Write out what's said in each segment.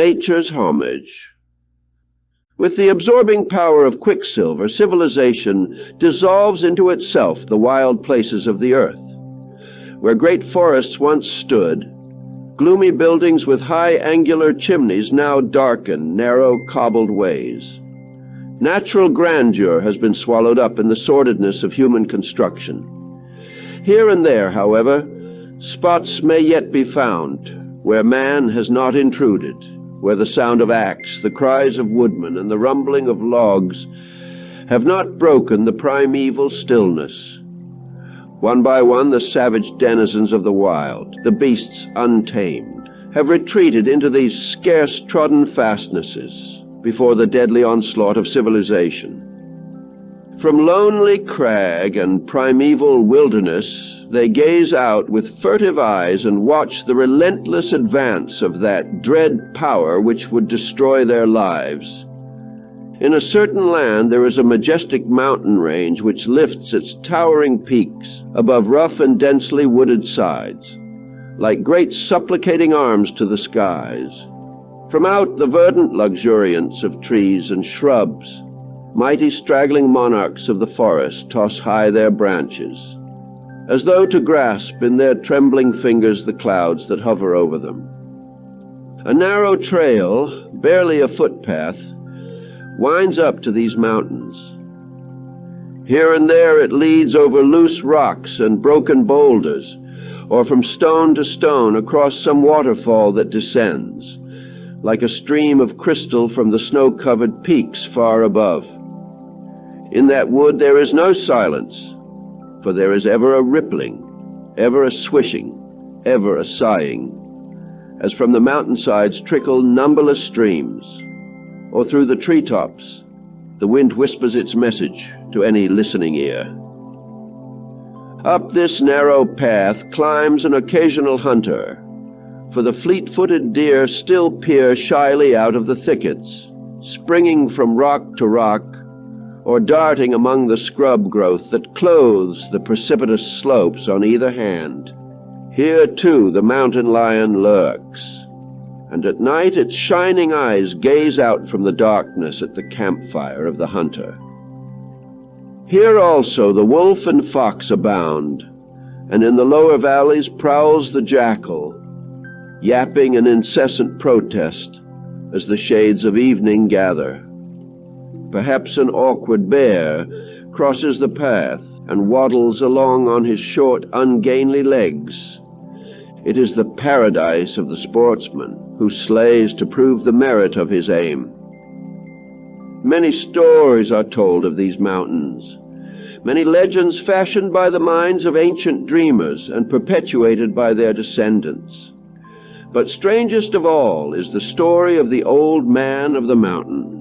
nature's homage. With the absorbing power of quicksilver, civilization dissolves into itself the wild places of the earth. Where great forests once stood, gloomy buildings with high angular chimneys now darken narrow cobbled ways. Natural grandeur has been swallowed up in the sordidness of human construction. Here and there, however, spots may yet be found where man has not intruded, where the sound of axe, the cries of woodmen, and the rumbling of logs have not broken the primeval stillness. One by one, the savage denizens of the wild, the beasts untamed, have retreated into these scarce-trodden fastnesses before the deadly onslaught of civilization. From lonely crag and primeval wilderness, they gaze out with furtive eyes and watch the relentless advance of that dread power which would destroy their lives. In a certain land there is a majestic mountain range which lifts its towering peaks above rough and densely wooded sides, like great supplicating arms to the skies. From out the verdant luxuriance of trees and shrubs, mighty straggling monarchs of the forest toss high their branches, as though to grasp in their trembling fingers the clouds that hover over them. A narrow trail, barely a footpath, winds up to these mountains. Here and there it leads over loose rocks and broken boulders, or from stone to stone across some waterfall that descends, like a stream of crystal from the snow-covered peaks far above. In that wood there is no silence, for there is ever a rippling, ever a swishing, ever a sighing, as from the mountainsides trickle numberless streams, or through the treetops the wind whispers its message to any listening ear. Up this narrow path climbs an occasional hunter, for the fleet-footed deer still peer shyly out of the thickets, springing from rock to rock, or darting among the scrub growth that clothes the precipitous slopes on either hand. Here, too, the mountain lion lurks, and at night its shining eyes gaze out from the darkness at the campfire of the hunter. Here also the wolf and fox abound, and in the lower valleys prowls the jackal, yapping an incessant protest as the shades of evening gather. Perhaps an awkward bear crosses the path and waddles along on his short, ungainly legs. It is the paradise of the sportsman who slays to prove the merit of his aim. Many stories are told of these mountains, many legends fashioned by the minds of ancient dreamers and perpetuated by their descendants. But strangest of all is the story of the old man of the mountain.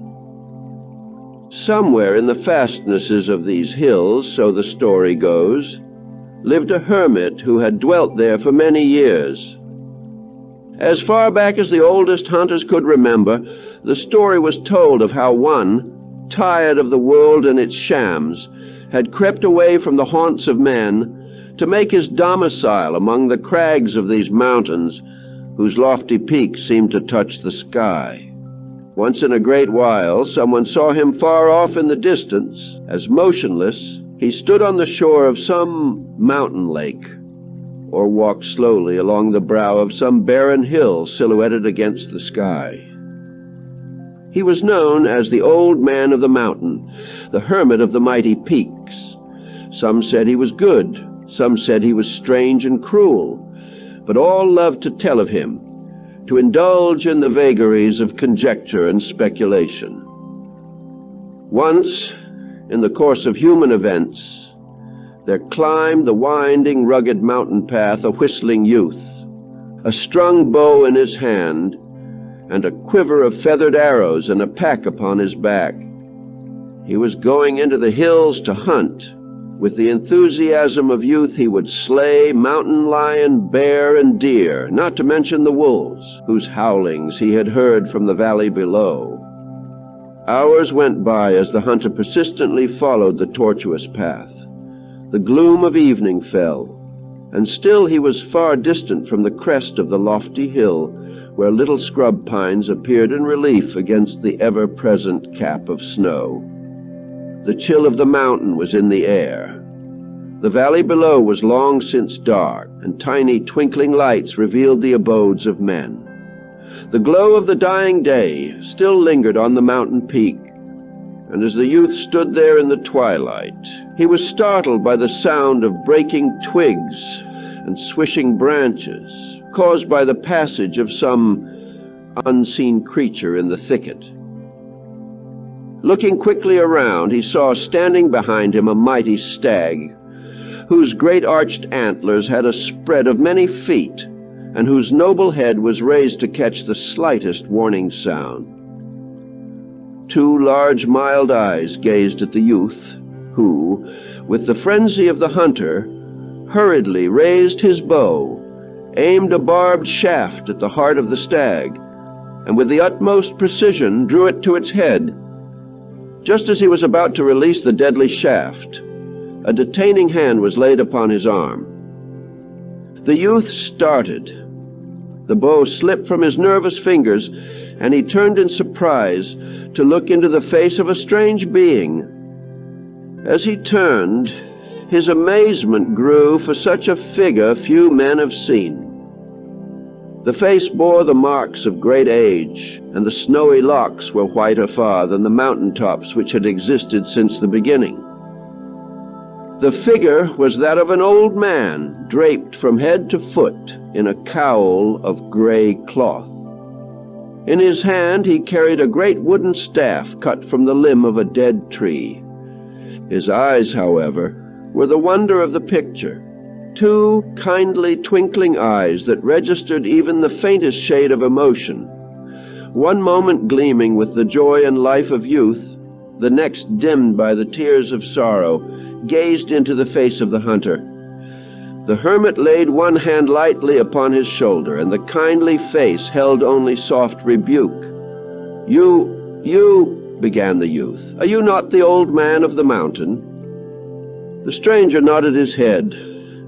Somewhere in the fastnesses of these hills, so the story goes, lived a hermit who had dwelt there for many years. As far back as the oldest hunters could remember, the story was told of how one, tired of the world and its shams, had crept away from the haunts of men to make his domicile among the crags of these mountains, whose lofty peaks seemed to touch the sky. Once in a great while, someone saw him far off in the distance, as motionless he stood on the shore of some mountain lake, or walked slowly along the brow of some barren hill silhouetted against the sky. He was known as the Old Man of the Mountain, the hermit of the mighty peaks. Some said he was good, some said he was strange and cruel, but all loved to tell of him, to indulge in the vagaries of conjecture and speculation. Once, in the course of human events, there climbed the winding, rugged mountain path a whistling youth, a strung bow in his hand, and a quiver of feathered arrows and a pack upon his back. He was going into the hills to hunt. With the enthusiasm of youth, he would slay mountain lion, bear, and deer, not to mention the wolves, whose howlings he had heard from the valley below. Hours went by as the hunter persistently followed the tortuous path. The gloom of evening fell, and still he was far distant from the crest of the lofty hill where little scrub pines appeared in relief against the ever-present cap of snow. The chill of the mountain was in the air. The valley below was long since dark, and tiny twinkling lights revealed the abodes of men. The glow of the dying day still lingered on the mountain peak, and as the youth stood there in the twilight, he was startled by the sound of breaking twigs and swishing branches, caused by the passage of some unseen creature in the thicket. Looking quickly around, he saw standing behind him a mighty stag, whose great arched antlers had a spread of many feet, and whose noble head was raised to catch the slightest warning sound. Two large, mild eyes gazed at the youth, who, with the frenzy of the hunter, hurriedly raised his bow, aimed a barbed shaft at the heart of the stag, and with the utmost precision drew it to its head. Just as he was about to release the deadly shaft, a detaining hand was laid upon his arm. The youth started. The bow slipped from his nervous fingers, and he turned in surprise to look into the face of a strange being. As he turned, his amazement grew for such a figure few men have seen. The face bore the marks of great age, and the snowy locks were whiter far than the mountain tops which had existed since the beginning. The figure was that of an old man, draped from head to foot in a cowl of gray cloth. In his hand he carried a great wooden staff cut from the limb of a dead tree. His eyes, however, were the wonder of the picture, two kindly twinkling eyes that registered even the faintest shade of emotion, one moment gleaming with the joy and life of youth, the next dimmed by the tears of sorrow, gazed into the face of the hunter. The hermit laid one hand lightly upon his shoulder, and the kindly face held only soft rebuke. You, began the youth, are you not the old man of the mountain? The stranger nodded his head,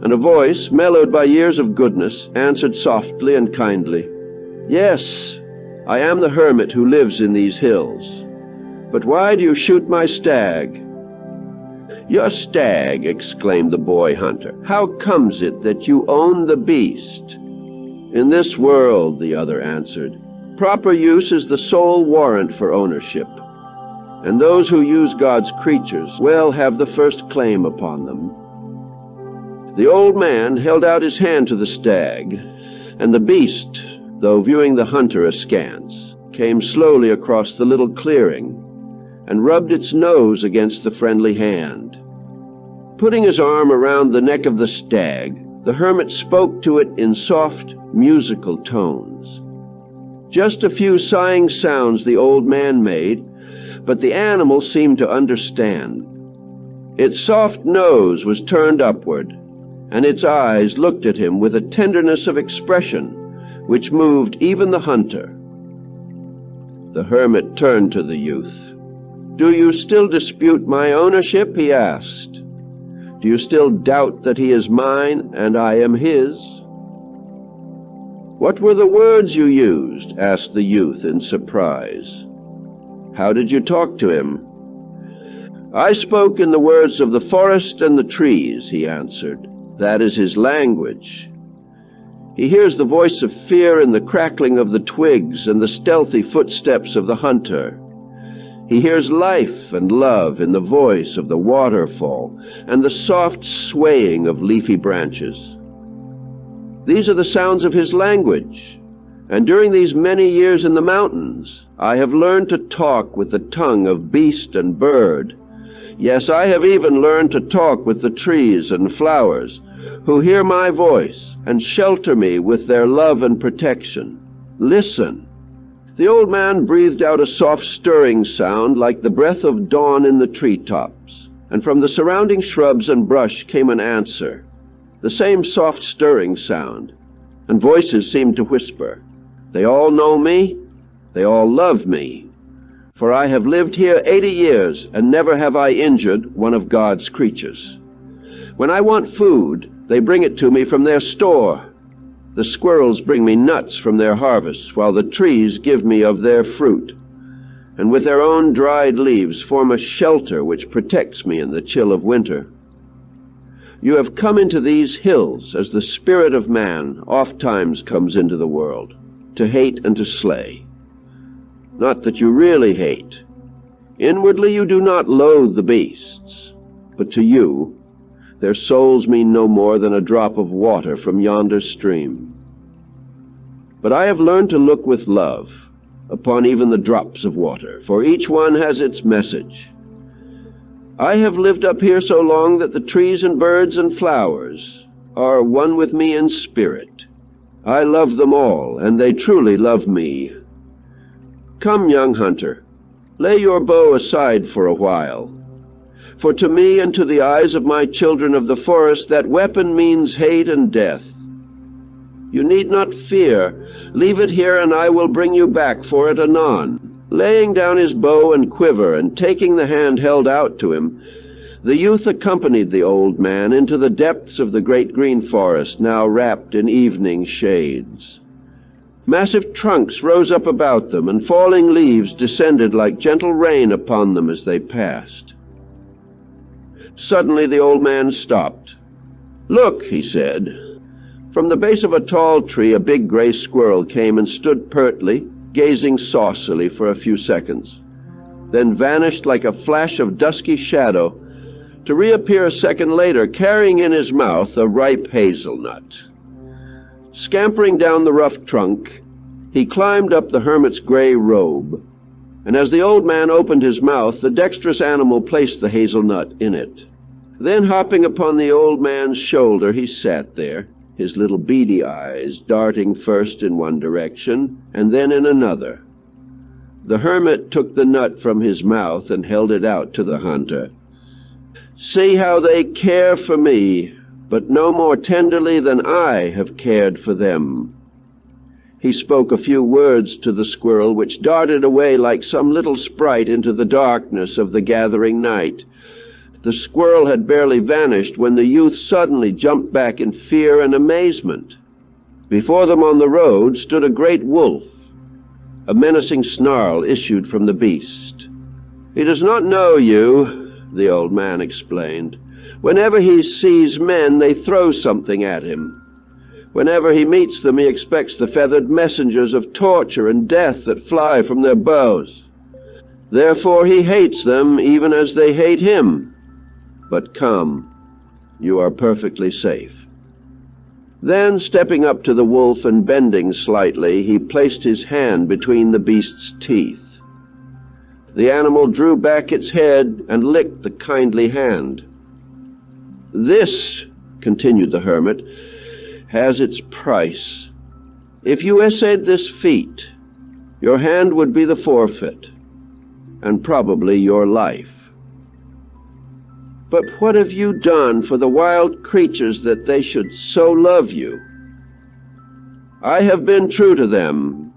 and a voice, mellowed by years of goodness, answered softly and kindly, Yes, I am the hermit who lives in these hills. But why do you shoot my stag? Your stag, exclaimed the boy hunter. How comes it that you own the beast? In this world, the other answered, proper use is the sole warrant for ownership, and those who use God's creatures will have the first claim upon them. The old man held out his hand to the stag, and the beast, though viewing the hunter askance, came slowly across the little clearing and rubbed its nose against the friendly hand. Putting his arm around the neck of the stag, the hermit spoke to it in soft, musical tones. Just a few sighing sounds the old man made, but the animal seemed to understand. Its soft nose was turned upward, and its eyes looked at him with a tenderness of expression which moved even the hunter. The hermit turned to the youth. Do you still dispute my ownership? He asked. Do you still doubt that he is mine and I am his? What were the words you used? Asked the youth in surprise. How did you talk to him? I spoke in the words of the forest and the trees, he answered. That is his language. He hears the voice of fear in the crackling of the twigs and the stealthy footsteps of the hunter. He hears life and love in the voice of the waterfall and the soft swaying of leafy branches. These are the sounds of his language, and during these many years in the mountains, I have learned to talk with the tongue of beast and bird. Yes, I have even learned to talk with the trees and flowers, who hear my voice and shelter me with their love and protection. Listen. The old man breathed out a soft stirring sound like the breath of dawn in the treetops, and from the surrounding shrubs and brush came an answer, the same soft stirring sound, and voices seemed to whisper, They all know me, they all love me, for I have lived here 80 years, and never have I injured one of God's creatures. When I want food, they bring it to me from their store, The squirrels bring me nuts from their harvests, while the trees give me of their fruit, and with their own dried leaves form a shelter which protects me in the chill of winter. You have come into these hills as the spirit of man ofttimes comes into the world, to hate and to slay. Not that you really hate. Inwardly you do not loathe the beasts, but to you their souls mean no more than a drop of water from yonder stream. But I have learned to look with love upon even the drops of water, for each one has its message. I have lived up here so long that the trees and birds and flowers are one with me in spirit. I love them all, and they truly love me. Come, young hunter, lay your bow aside for a while. For to me and to the eyes of my children of the forest, that weapon means hate and death. You need not fear. Leave it here, and I will bring you back for it anon. Laying down his bow and quiver, and taking the hand held out to him, the youth accompanied the old man into the depths of the great green forest, now wrapped in evening shades. Massive trunks rose up about them, and falling leaves descended like gentle rain upon them as they passed. Suddenly the old man stopped. "Look," he said. From the base of a tall tree a big gray squirrel came and stood pertly, gazing saucily for a few seconds, then vanished like a flash of dusky shadow, to reappear a second later, carrying in his mouth a ripe hazelnut. Scampering down the rough trunk, he climbed up the hermit's gray robe, and as the old man opened his mouth, the dexterous animal placed the hazelnut in it. Then, hopping upon the old man's shoulder, he sat there, his little beady eyes darting first in one direction and then in another. The hermit took the nut from his mouth and held it out to the hunter. "See how they care for me, but no more tenderly than I have cared for them." He spoke a few words to the squirrel, which darted away like some little sprite into the darkness of the gathering night. The squirrel had barely vanished when the youth suddenly jumped back in fear and amazement. Before them on the road stood a great wolf. A menacing snarl issued from the beast. "He does not know you," the old man explained. "Whenever he sees men, they throw something at him. Whenever he meets them, he expects the feathered messengers of torture and death that fly from their bows. Therefore he hates them even as they hate him. But come, you are perfectly safe." Then, stepping up to the wolf and bending slightly, he placed his hand between the beast's teeth. The animal drew back its head and licked the kindly hand. "This," continued the hermit, "has its price. If you essayed this feat, your hand would be the forfeit, and probably your life. But what have you done for the wild creatures that they should so love you?" "I have been true to them.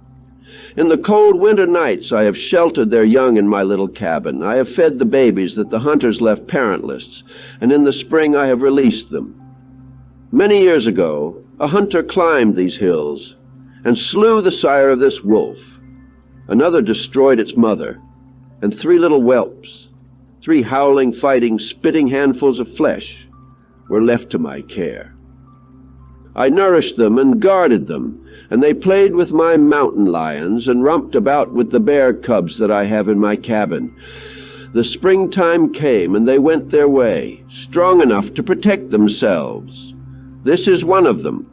In the cold winter nights I have sheltered their young in my little cabin. I have fed the babies that the hunters left parentless, and in the spring I have released them. Many years ago, a hunter climbed these hills and slew the sire of this wolf. Another destroyed its mother, and 3 little whelps, 3 howling, fighting, spitting handfuls of flesh, were left to my care. I nourished them and guarded them, and they played with my mountain lions and romped about with the bear cubs that I have in my cabin. The springtime came, and they went their way, strong enough to protect themselves. This is one of them.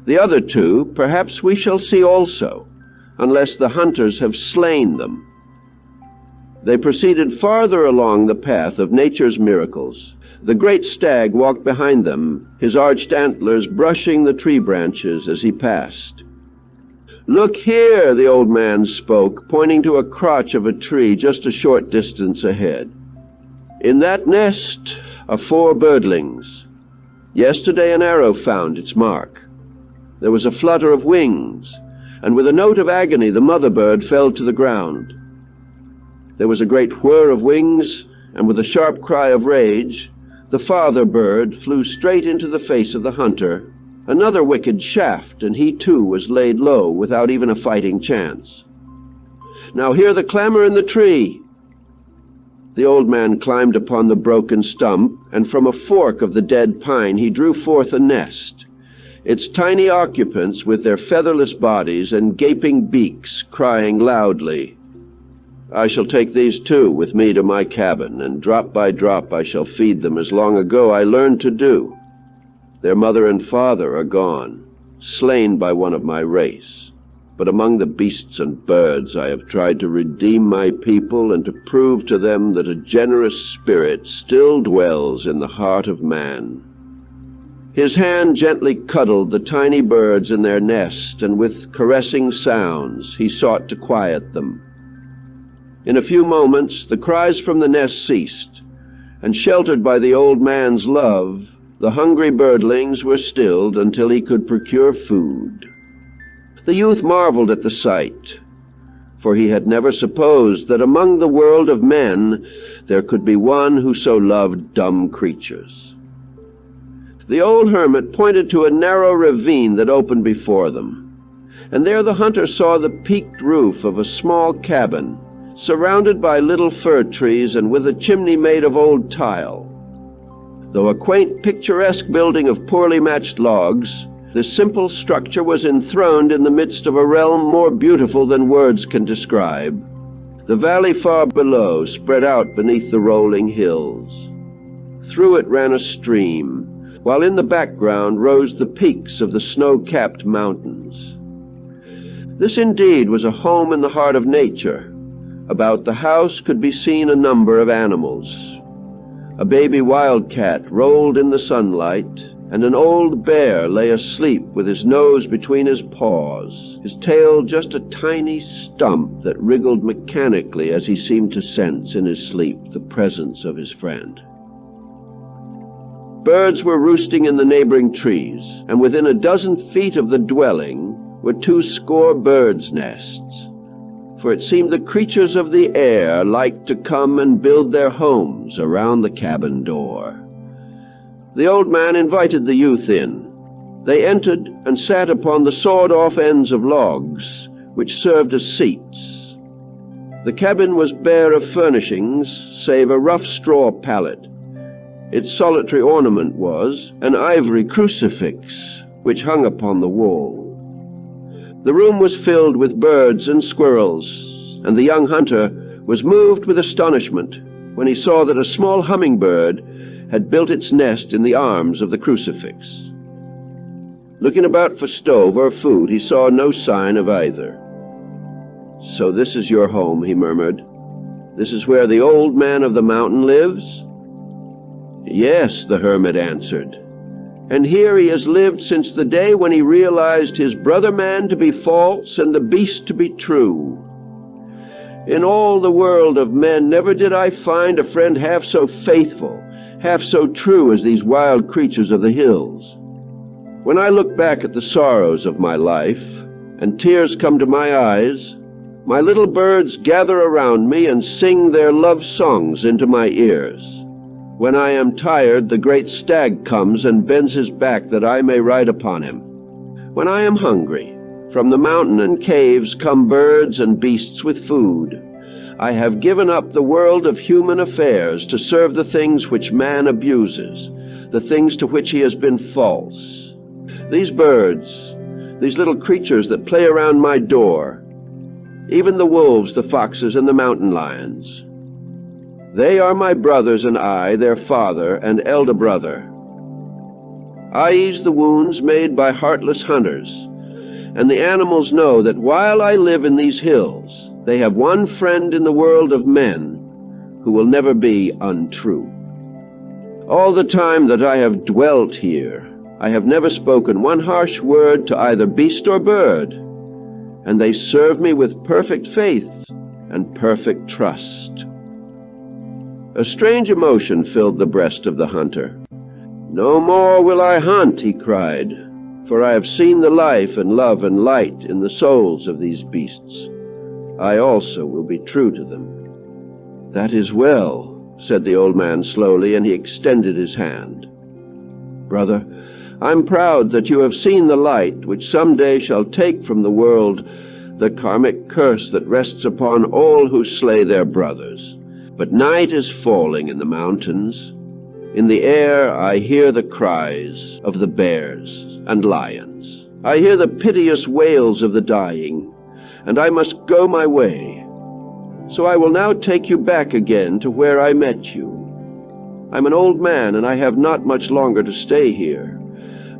The other 2, perhaps we shall see also, unless the hunters have slain them." They proceeded farther along the path of nature's miracles. The great stag walked behind them, his arched antlers brushing the tree branches as he passed. "Look here," the old man spoke, pointing to a crotch of a tree just a short distance ahead. "In that nest are 4 birdlings. Yesterday an arrow found its mark. There was a flutter of wings, and with a note of agony the mother bird fell to the ground. There was a great whir of wings, and with a sharp cry of rage, the father bird flew straight into the face of the hunter Another wicked shaft, and he too was laid low without even a fighting chance. Now hear the clamor in the tree! The old man climbed upon the broken stump, and from a fork of the dead pine he drew forth a nest, its tiny occupants with their featherless bodies and gaping beaks crying loudly, "I shall take these too with me to my cabin, and drop by drop I shall feed them as long ago I learned to do. Their mother and father are gone, slain by one of my race. But among the beasts and birds I have tried to redeem my people and to prove to them that a generous spirit still dwells in the heart of man." His hand gently cuddled the tiny birds in their nest, and with caressing sounds he sought to quiet them. In a few moments the cries from the nest ceased, and sheltered by the old man's love, the hungry birdlings were stilled until he could procure food. The youth marveled at the sight, for he had never supposed that among the world of men there could be one who so loved dumb creatures. The old hermit pointed to a narrow ravine that opened before them, and there the hunter saw the peaked roof of a small cabin, surrounded by little fir trees and with a chimney made of old tile. Though a quaint, picturesque building of poorly matched logs, this simple structure was enthroned in the midst of a realm more beautiful than words can describe. The valley far below spread out beneath the rolling hills. Through it ran a stream, while in the background rose the peaks of the snow-capped mountains. This indeed was a home in the heart of nature. About the house could be seen a number of animals. A baby wildcat rolled in the sunlight, and an old bear lay asleep with his nose between his paws, his tail just a tiny stump that wriggled mechanically as he seemed to sense in his sleep the presence of his friend. Birds were roosting in the neighboring trees, and within a dozen feet of the dwelling were 20 birds' nests, for it seemed the creatures of the air liked to come and build their homes around the cabin door. The old man invited the youth in. They entered and sat upon the sawed-off ends of logs, which served as seats. The cabin was bare of furnishings, save a rough straw pallet. Its solitary ornament was an ivory crucifix, which hung upon the wall. The room was filled with birds and squirrels, and the young hunter was moved with astonishment when he saw that a small hummingbird had built its nest in the arms of the crucifix. Looking about for stove or food, he saw no sign of either. "So this is your home," he murmured. "This is where the old man of the mountain lives?" "Yes," the hermit answered, "and here he has lived since the day when he realized his brother man to be false and the beast to be true. In all the world of men never did I find a friend half so faithful, half so true as these wild creatures of the hills. When I look back at the sorrows of my life, and tears come to my eyes, my little birds gather around me and sing their love songs into my ears. When I am tired, the great stag comes and bends his back that I may ride upon him. When I am hungry, from the mountain and caves come birds and beasts with food. I have given up the world of human affairs to serve the things which man abuses, the things to which he has been false. These birds, these little creatures that play around my door, even the wolves, the foxes, and the mountain lions, they are my brothers and I, their father and elder brother. I ease the wounds made by heartless hunters, and the animals know that while I live in these hills, they have one friend in the world of men who will never be untrue. All the time that I have dwelt here, I have never spoken one harsh word to either beast or bird, and they serve me with perfect faith and perfect trust." A strange emotion filled the breast of the hunter. "No more will I hunt," he cried, "for I have seen the life and love and light in the souls of these beasts. I also will be true to them." "That is well," said the old man slowly, and he extended his hand. "Brother, I'm proud that you have seen the light which someday shall take from the world the karmic curse that rests upon all who slay their brothers. But night is falling in the mountains. In the air I hear the cries of the bears and lions. I hear the piteous wails of the dying, and I must go my way. So I will now take you back again to where I met you. I'm an old man, and I have not much longer to stay here.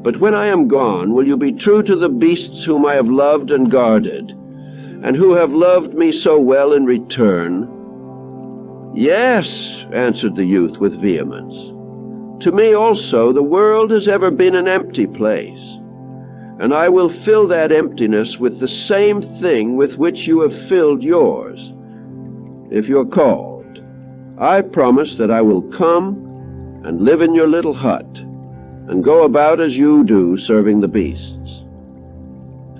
But when I am gone, will you be true to the beasts whom I have loved and guarded, and who have loved me so well in return?" "Yes," answered the youth with vehemence. "To me also the world has ever been an empty place, and I will fill that emptiness with the same thing with which you have filled yours. If you're called, I promise that I will come and live in your little hut, and go about as you do, serving the beasts."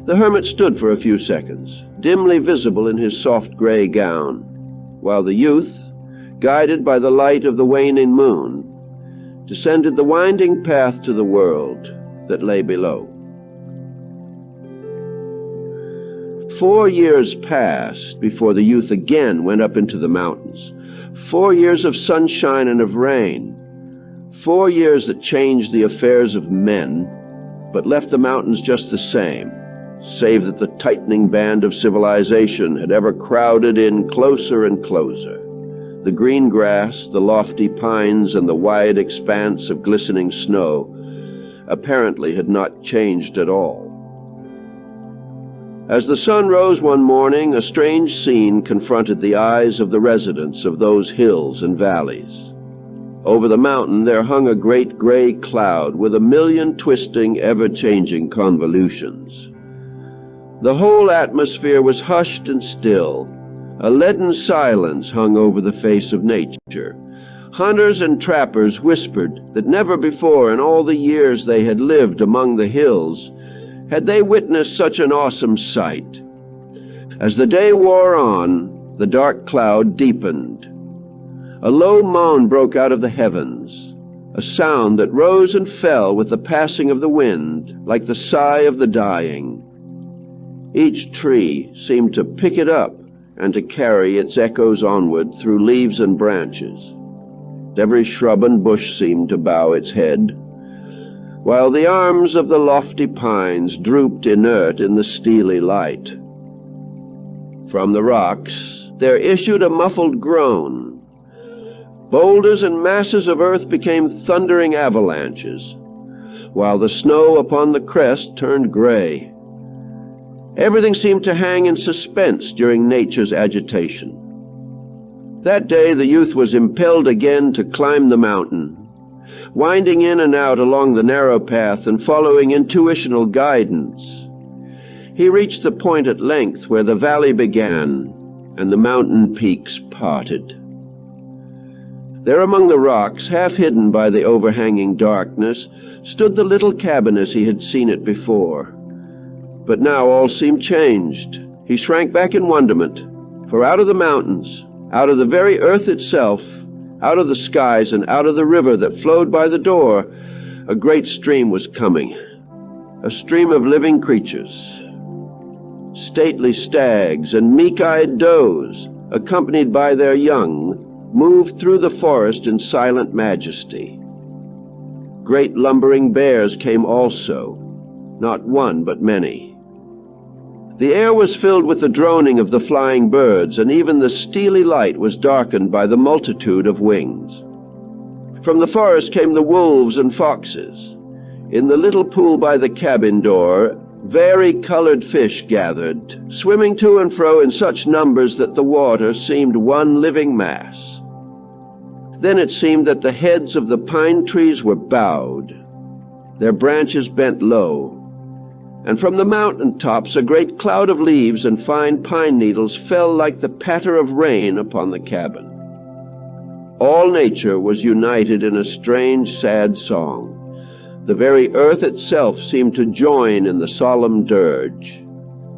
The hermit stood for a few seconds, dimly visible in his soft gray gown, while the youth, guided by the light of the waning moon, descended the winding path to the world that lay below. 4 years passed before the youth again went up into the mountains. 4 years of sunshine and of rain. 4 years that changed the affairs of men, but left the mountains just the same, save that the tightening band of civilization had ever crowded in closer and closer. The green grass, the lofty pines, and the wide expanse of glistening snow apparently had not changed at all. As the sun rose one morning, a strange scene confronted the eyes of the residents of those hills and valleys. Over the mountain there hung a great gray cloud with a million twisting, ever-changing convolutions. The whole atmosphere was hushed and still. A leaden silence hung over the face of nature. Hunters and trappers whispered that never before in all the years they had lived among the hills had they witnessed such an awesome sight. As the day wore on, the dark cloud deepened. A low moan broke out of the heavens, a sound that rose and fell with the passing of the wind, like the sigh of the dying. Each tree seemed to pick it up and to carry its echoes onward through leaves and branches. Every shrub and bush seemed to bow its head, while the arms of the lofty pines drooped inert in the steely light. From the rocks there issued a muffled groan. Boulders and masses of earth became thundering avalanches, while the snow upon the crest turned gray. Everything seemed to hang in suspense during nature's agitation. That day the youth was impelled again to climb the mountain, winding in and out along the narrow path and following intuitional guidance. He reached the point at length where the valley began and the mountain peaks parted. There among the rocks, half hidden by the overhanging darkness, stood the little cabin as he had seen it before. But now all seemed changed. He shrank back in wonderment, for out of the mountains, out of the very earth itself, out of the skies and out of the river that flowed by the door, a great stream was coming, a stream of living creatures. Stately stags and meek-eyed does, accompanied by their young, moved through the forest in silent majesty. Great lumbering bears came also, not one but many. The air was filled with the droning of the flying birds, and even the steely light was darkened by the multitude of wings. From the forest came the wolves and foxes. In the little pool by the cabin door, vari-colored fish gathered, swimming to and fro in such numbers that the water seemed one living mass. Then it seemed that the heads of the pine trees were bowed, their branches bent low, and from the mountain tops a great cloud of leaves and fine pine needles fell like the patter of rain upon the cabin. All nature was united in a strange, sad song. The very earth itself seemed to join in the solemn dirge.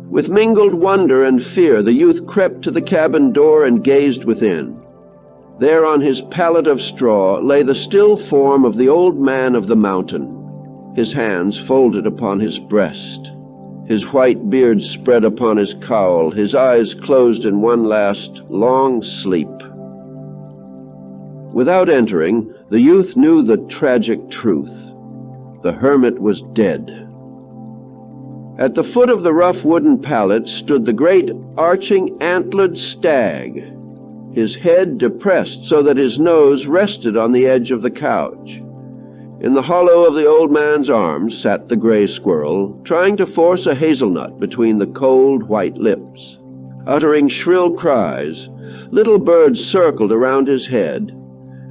With mingled wonder and fear, the youth crept to the cabin door and gazed within. There on his pallet of straw lay the still form of the old man of the mountain. his hands folded upon his breast, his white beard spread upon his cowl, his eyes closed in one last long sleep. Without entering, the youth knew the tragic truth. The hermit was dead. At the foot of the rough wooden pallet stood the great arching antlered stag, his head depressed so that his nose rested on the edge of the couch. In the hollow of the old man's arms sat the gray squirrel, trying to force a hazelnut between the cold white lips. Uttering shrill cries, little birds circled around his head,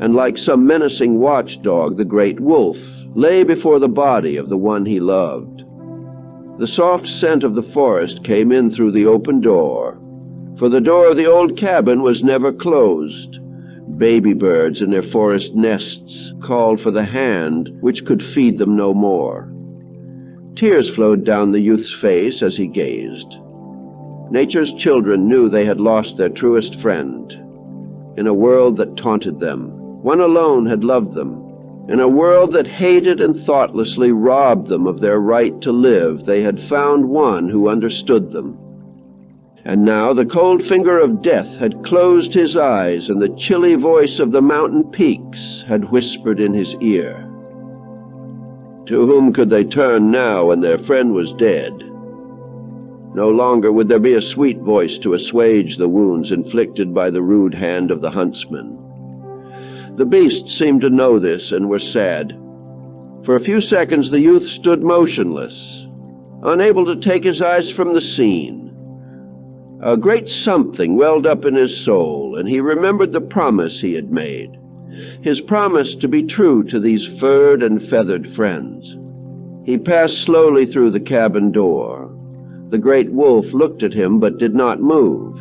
and like some menacing watchdog, the great wolf lay before the body of the one he loved. The soft scent of the forest came in through the open door, for the door of the old cabin was never closed. Baby birds in their forest nests called for the hand which could feed them no more. Tears flowed down the youth's face as he gazed. Nature's children knew they had lost their truest friend. In a world that taunted them, one alone had loved them. In a world that hated and thoughtlessly robbed them of their right to live, they had found one who understood them. And now the cold finger of death had closed his eyes, and the chilly voice of the mountain peaks had whispered in his ear. To whom could they turn now when their friend was dead? No longer would there be a sweet voice to assuage the wounds inflicted by the rude hand of the huntsman. The beasts seemed to know this and were sad. For a few seconds the youth stood motionless, unable to take his eyes from the scene. A great something welled up in his soul, and he remembered the promise he had made, his promise to be true to these furred and feathered friends. He passed slowly through the cabin door. The great wolf looked at him but did not move.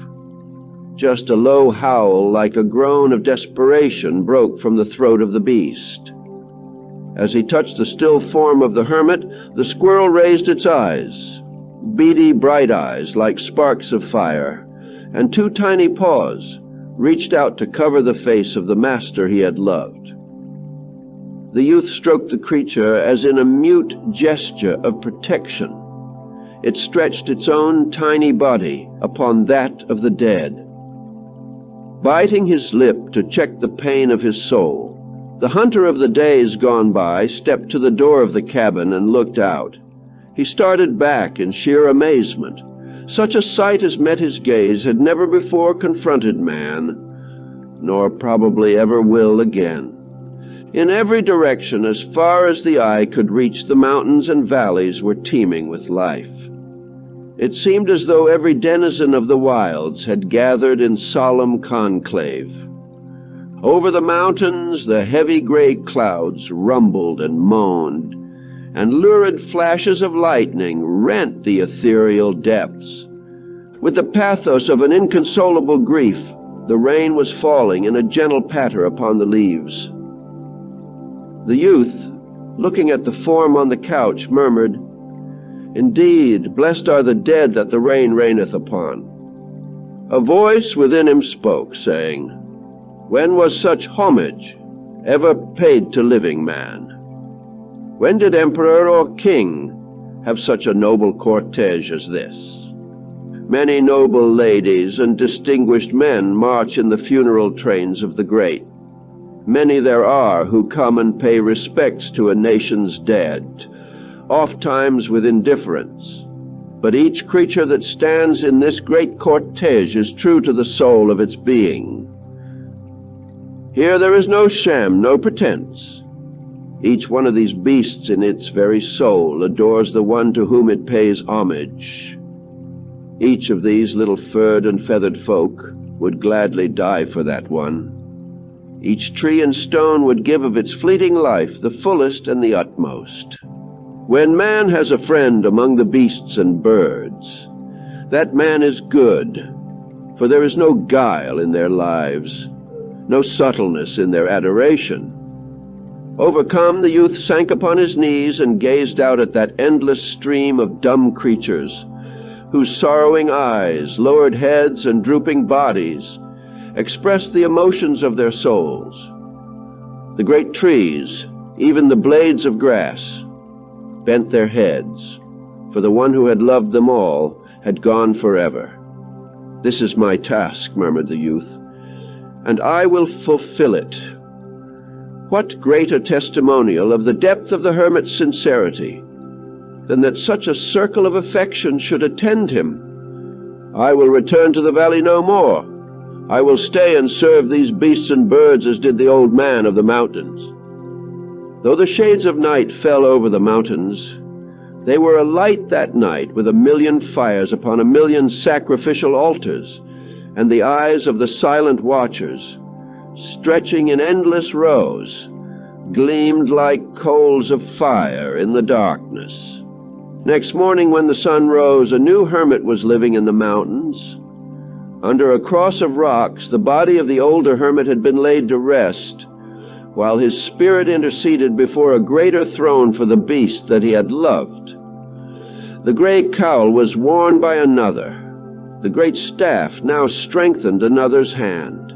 Just a low howl like a groan of desperation broke from the throat of the beast. As he touched the still form of the hermit, the squirrel raised its eyes, beady bright eyes like sparks of fire, and two tiny paws reached out to cover the face of the master he had loved. The youth stroked the creature as in a mute gesture of protection. It stretched its own tiny body upon that of the dead. Biting his lip to check the pain of his soul, the hunter of the days gone by stepped to the door of the cabin and looked out. He started back in sheer amazement. Such a sight as met his gaze had never before confronted man, nor probably ever will again. In every direction, as far as the eye could reach, the mountains and valleys were teeming with life. It seemed as though every denizen of the wilds had gathered in solemn conclave. Over the mountains, the heavy gray clouds rumbled and moaned, and lurid flashes of lightning rent the ethereal depths. With the pathos of an inconsolable grief, the rain was falling in a gentle patter upon the leaves. The youth, looking at the form on the couch, murmured, "Indeed, blessed are the dead that the rain raineth upon." A voice within him spoke, saying, "When was such homage ever paid to living man? When did emperor or king have such a noble cortege as this? Many noble ladies and distinguished men march in the funeral trains of the great. Many there are who come and pay respects to a nation's dead, ofttimes with indifference. But each creature that stands in this great cortege is true to the soul of its being. Here there is no sham, no pretense. Each one of these beasts in its very soul adores the one to whom it pays homage. Each of these little furred and feathered folk would gladly die for that one. Each tree and stone would give of its fleeting life the fullest and the utmost. When man has a friend among the beasts and birds, that man is good, for there is no guile in their lives, no subtleness in their adoration. Overcome, the youth sank upon his knees and gazed out at that endless stream of dumb creatures, whose sorrowing eyes, lowered heads, and drooping bodies expressed the emotions of their souls. The great trees, even the blades of grass, bent their heads, for the one who had loved them all had gone forever. "This is my task," murmured the youth, "and I will fulfill it." What greater testimonial of the depth of the hermit's sincerity than that such a circle of affection should attend him? "I will return to the valley no more. I will stay and serve these beasts and birds as did the old man of the mountains." Though the shades of night fell over the mountains, they were alight that night with 1,000,000 fires upon 1,000,000 sacrificial altars, and the eyes of the silent watchers, stretching in endless rows, gleamed like coals of fire in the darkness. Next morning, when the sun rose, a new hermit was living in the mountains. Under a cross of rocks, the body of the older hermit had been laid to rest, while his spirit interceded before a greater throne for the beast that he had loved. The gray cowl was worn by another, the great staff now strengthened another's hand.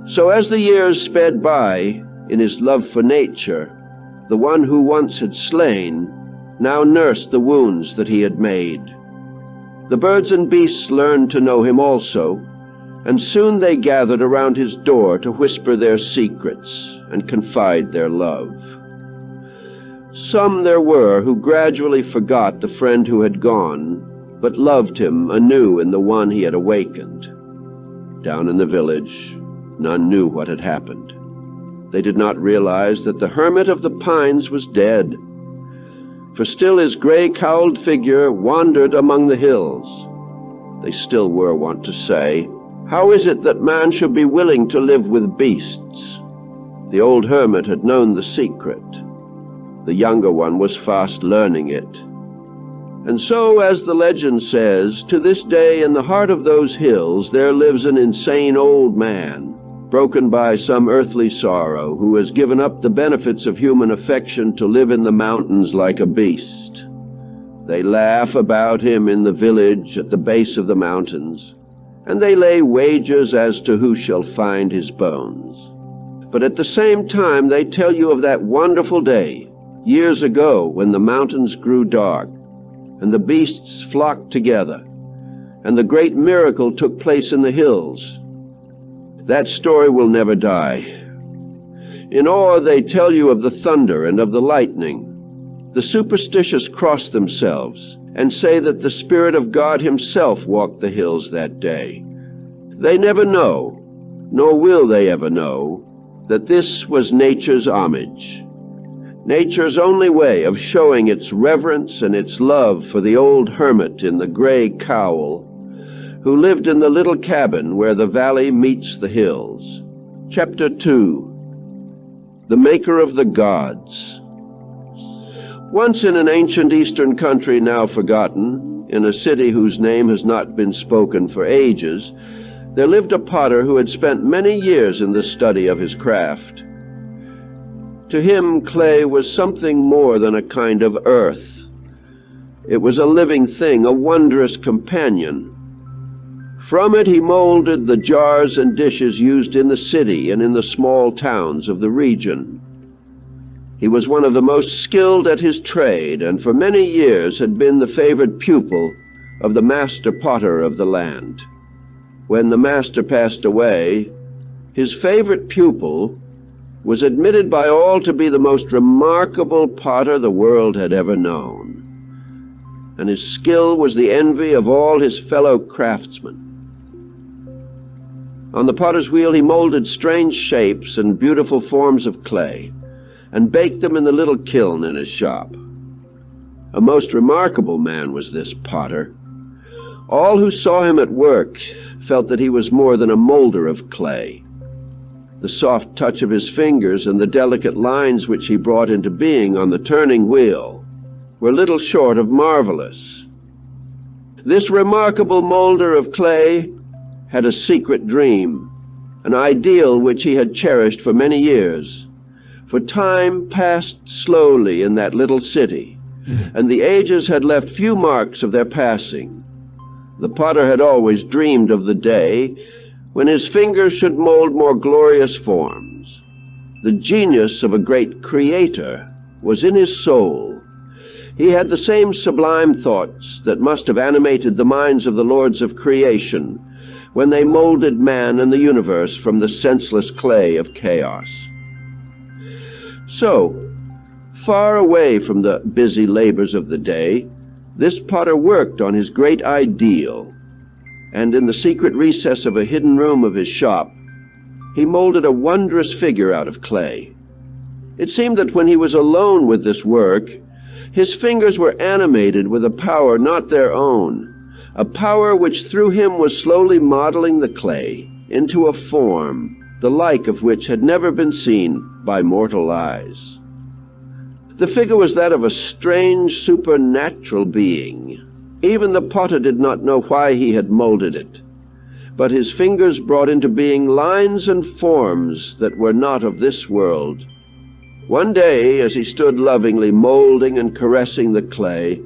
So as the years sped by, in his love for nature, the one who once had slain now nursed the wounds that he had made. The birds and beasts learned to know him also, and soon they gathered around his door to whisper their secrets and confide their love. Some there were who gradually forgot the friend who had gone, but loved him anew in the one he had awakened. Down in the village, none knew what had happened. They did not realize that the hermit of the pines was dead, for still his gray-cowled figure wandered among the hills. They still were wont to say, "How is it that man should be willing to live with beasts?" The old hermit had known the secret. The younger one was fast learning it. And so, as the legend says, to this day in the heart of those hills there lives an insane old man, broken by some earthly sorrow, who has given up the benefits of human affection to live in the mountains like a beast. They laugh about him in the village at the base of the mountains, and they lay wagers as to who shall find his bones. But at the same time they tell you of that wonderful day, years ago, when the mountains grew dark, and the beasts flocked together, and the great miracle took place in the hills. That story will never die. In awe they tell you of the thunder and of the lightning. The superstitious cross themselves and say that the Spirit of God himself walked the hills that day. They never know, nor will they ever know, that this was nature's homage. Nature's only way of showing its reverence and its love for the old hermit in the gray cowl, who lived in the little cabin where the valley meets the hills. Chapter 2. The Maker of the Gods. Once in an ancient eastern country now forgotten, in a city whose name has not been spoken for ages, there lived a potter who had spent many years in the study of his craft. To him, clay was something more than a kind of earth. It was a living thing, a wondrous companion. From it he molded the jars and dishes used in the city and in the small towns of the region. He was one of the most skilled at his trade, and for many years had been the favored pupil of the master potter of the land. When the master passed away, his favorite pupil was admitted by all to be the most remarkable potter the world had ever known, and his skill was the envy of all his fellow craftsmen. On the potter's wheel he molded strange shapes and beautiful forms of clay, and baked them in the little kiln in his shop. A most remarkable man was this potter. All who saw him at work felt that he was more than a molder of clay. The soft touch of his fingers and the delicate lines which he brought into being on the turning wheel were little short of marvelous. This remarkable molder of clay had a secret dream, an ideal which he had cherished for many years. For time passed slowly in that little city, and the ages had left few marks of their passing. The potter had always dreamed of the day when his fingers should mold more glorious forms. The genius of a great creator was in his soul, He had the same sublime thoughts that must have animated the minds of the lords of creation when they molded man and the universe from the senseless clay of chaos. So, far away from the busy labors of the day, this potter worked on his great ideal, and in the secret recess of a hidden room of his shop, he molded a wondrous figure out of clay. It seemed that when he was alone with this work, his fingers were animated with a power not their own, a power which through him was slowly modeling the clay into a form, the like of which had never been seen by mortal eyes. The figure was that of a strange supernatural being. Even the potter did not know why he had molded it, but his fingers brought into being lines and forms that were not of this world. One day, as he stood lovingly molding and caressing the clay,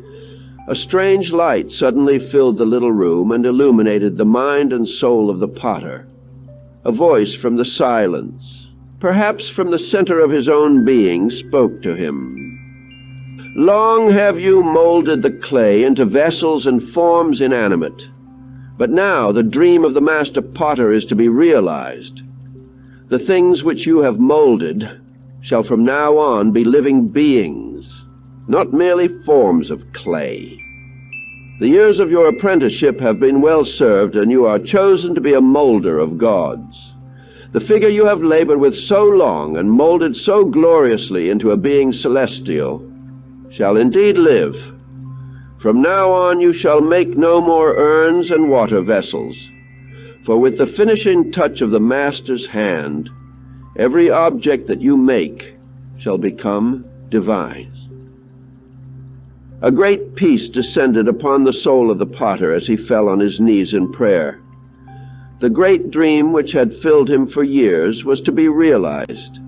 a strange light suddenly filled the little room and illuminated the mind and soul of the potter. A voice from the silence, perhaps from the center of his own being, spoke to him. "Long have you molded the clay into vessels and forms inanimate, but now the dream of the master potter is to be realized. The things which you have molded shall from now on be living beings, not merely forms of clay. The years of your apprenticeship have been well served, and you are chosen to be a molder of gods. The figure you have labored with so long and molded so gloriously into a being celestial shall indeed live. From now on you shall make no more urns and water vessels, for with the finishing touch of the master's hand, every object that you make shall become divine." A great peace descended upon the soul of the potter as he fell on his knees in prayer. The great dream which had filled him for years was to be realized.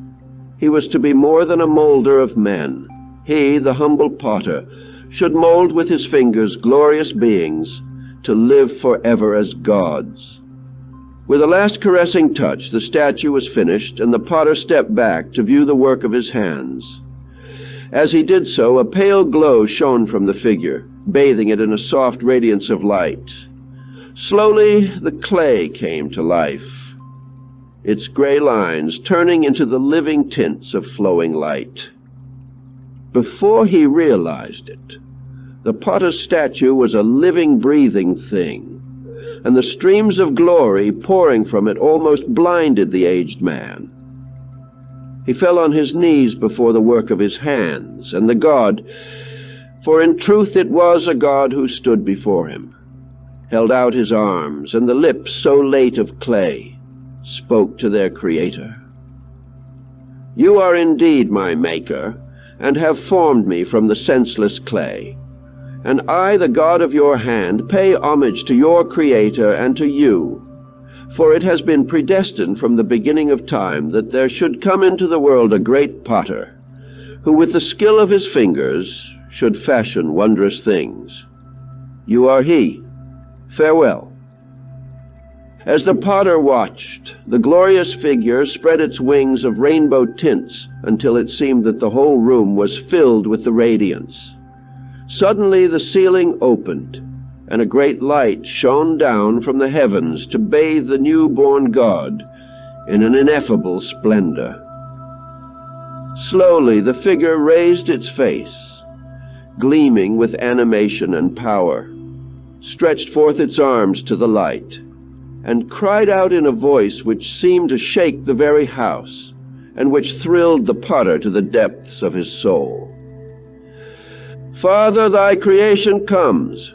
He was to be more than a molder of men. He, the humble potter, should mold with his fingers glorious beings to live forever as gods. With a last caressing touch, the statue was finished, and the potter stepped back to view the work of his hands. As he did so, a pale glow shone from the figure, bathing it in a soft radiance of light. Slowly, the clay came to life, its gray lines turning into the living tints of flowing light. Before he realized it, the potter's statue was a living, breathing thing, and the streams of glory pouring from it almost blinded the aged man. He fell on his knees before the work of his hands, and the God, for in truth it was a God who stood before him, held out his arms, and the lips so late of clay spoke to their Creator. "You are indeed my Maker, and have formed me from the senseless clay. And I, the God of your hand, pay homage to your Creator and to you, for it has been predestined from the beginning of time that there should come into the world a great potter, who with the skill of his fingers should fashion wondrous things. You are he. Farewell." As the potter watched, the glorious figure spread its wings of rainbow tints until it seemed that the whole room was filled with the radiance. Suddenly the ceiling opened, and a great light shone down from the heavens to bathe the newborn God in an ineffable splendor. Slowly the figure raised its face, gleaming with animation and power, stretched forth its arms to the light, and cried out in a voice which seemed to shake the very house, and which thrilled the potter to the depths of his soul. "Father, thy creation comes."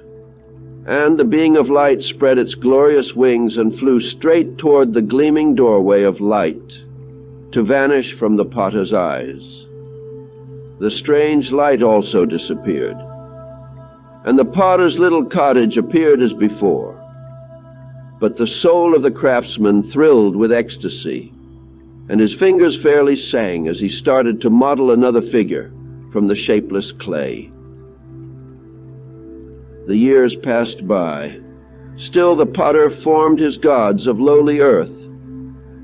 And the being of light spread its glorious wings and flew straight toward the gleaming doorway of light, to vanish from the potter's eyes. The strange light also disappeared, and the potter's little cottage appeared as before. But the soul of the craftsman thrilled with ecstasy, and his fingers fairly sang as he started to model another figure from the shapeless clay. The years passed by. Still the potter formed his gods of lowly earth,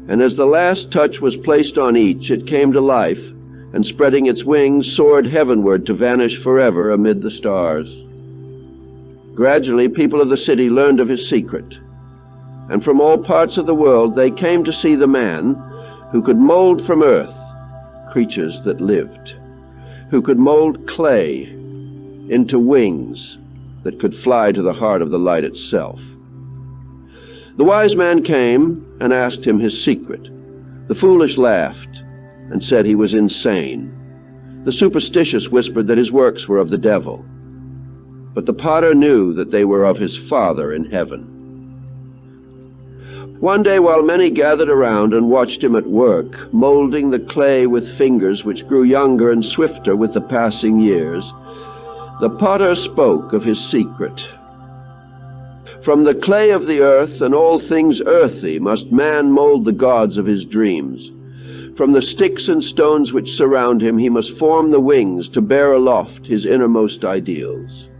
and as the last touch was placed on each, it came to life and spreading its wings, soared heavenward to vanish forever amid the stars. Gradually, people of the city learned of his secret, and from all parts of the world they came to see the man who could mold from earth creatures that lived, who could mold clay into wings that could fly to the heart of the light itself. The wise man came and asked him his secret. The foolish laughed and said he was insane. The superstitious whispered that his works were of the devil. But the potter knew that they were of his Father in heaven. One day, while many gathered around and watched him at work, molding the clay with fingers which grew younger and swifter with the passing years, the potter spoke of his secret. From the clay of the earth and all things earthy must man mold the gods of his dreams. From the sticks and stones which surround him he must form the wings to bear aloft his innermost ideals.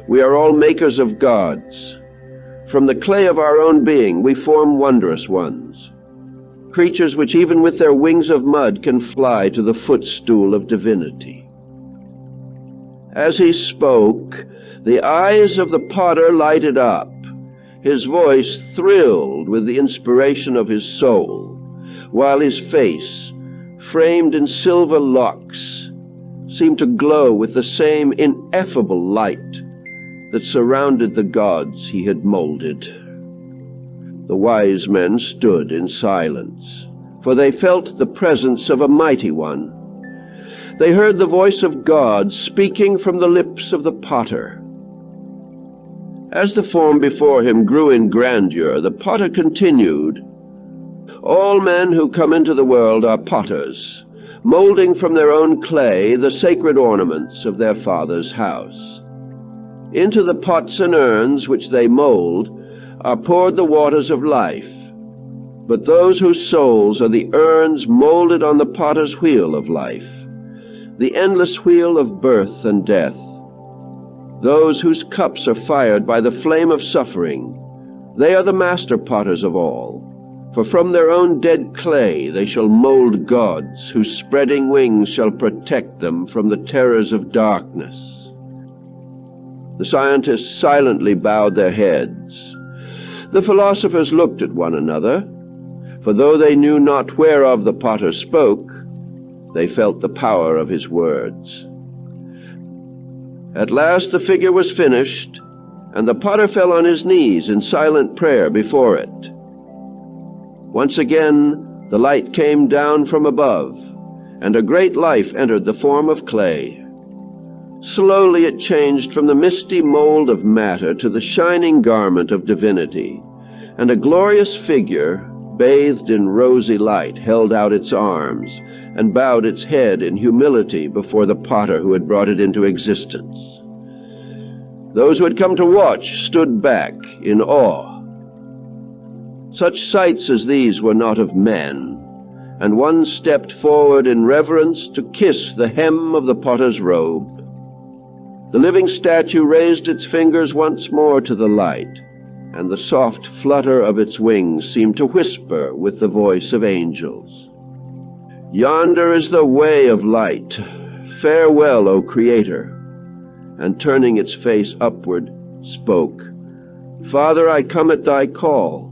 We are all makers of gods. From the clay of our own being we form wondrous ones, creatures which even with their wings of mud can fly to the footstool of divinity. As he spoke, the eyes of the potter lighted up. His voice thrilled with the inspiration of his soul, while his face, framed in silver locks, seemed to glow with the same ineffable light that surrounded the gods he had molded. The wise men stood in silence, for they felt the presence of a mighty one. They heard the voice of God speaking from the lips of the potter. As the form before him grew in grandeur, the potter continued, "All men who come into the world are potters, molding from their own clay the sacred ornaments of their Father's house. Into the pots and urns which they mold are poured the waters of life, but those whose souls are the urns molded on the potter's wheel of life, the endless wheel of birth and death, those whose cups are fired by the flame of suffering, they are the master potters of all, for from their own dead clay they shall mold gods whose spreading wings shall protect them from the terrors of darkness." The scientists silently bowed their heads. The philosophers looked at one another, for though they knew not whereof the potter spoke, they felt the power of his words. At last the figure was finished, and the potter fell on his knees in silent prayer before it. Once again the light came down from above, and a great life entered the form of clay. Slowly it changed from the misty mold of matter to the shining garment of divinity, and a glorious figure, bathed in rosy light, held out its arms and bowed its head in humility before the potter who had brought it into existence. Those who had come to watch stood back in awe. Such sights as these were not of men, and one stepped forward in reverence to kiss the hem of the potter's robe. The living statue raised its fingers once more to the light, and the soft flutter of its wings seemed to whisper with the voice of angels. "Yonder is the way of light. Farewell, O Creator." And turning its face upward, spoke, "Father, I come at thy call."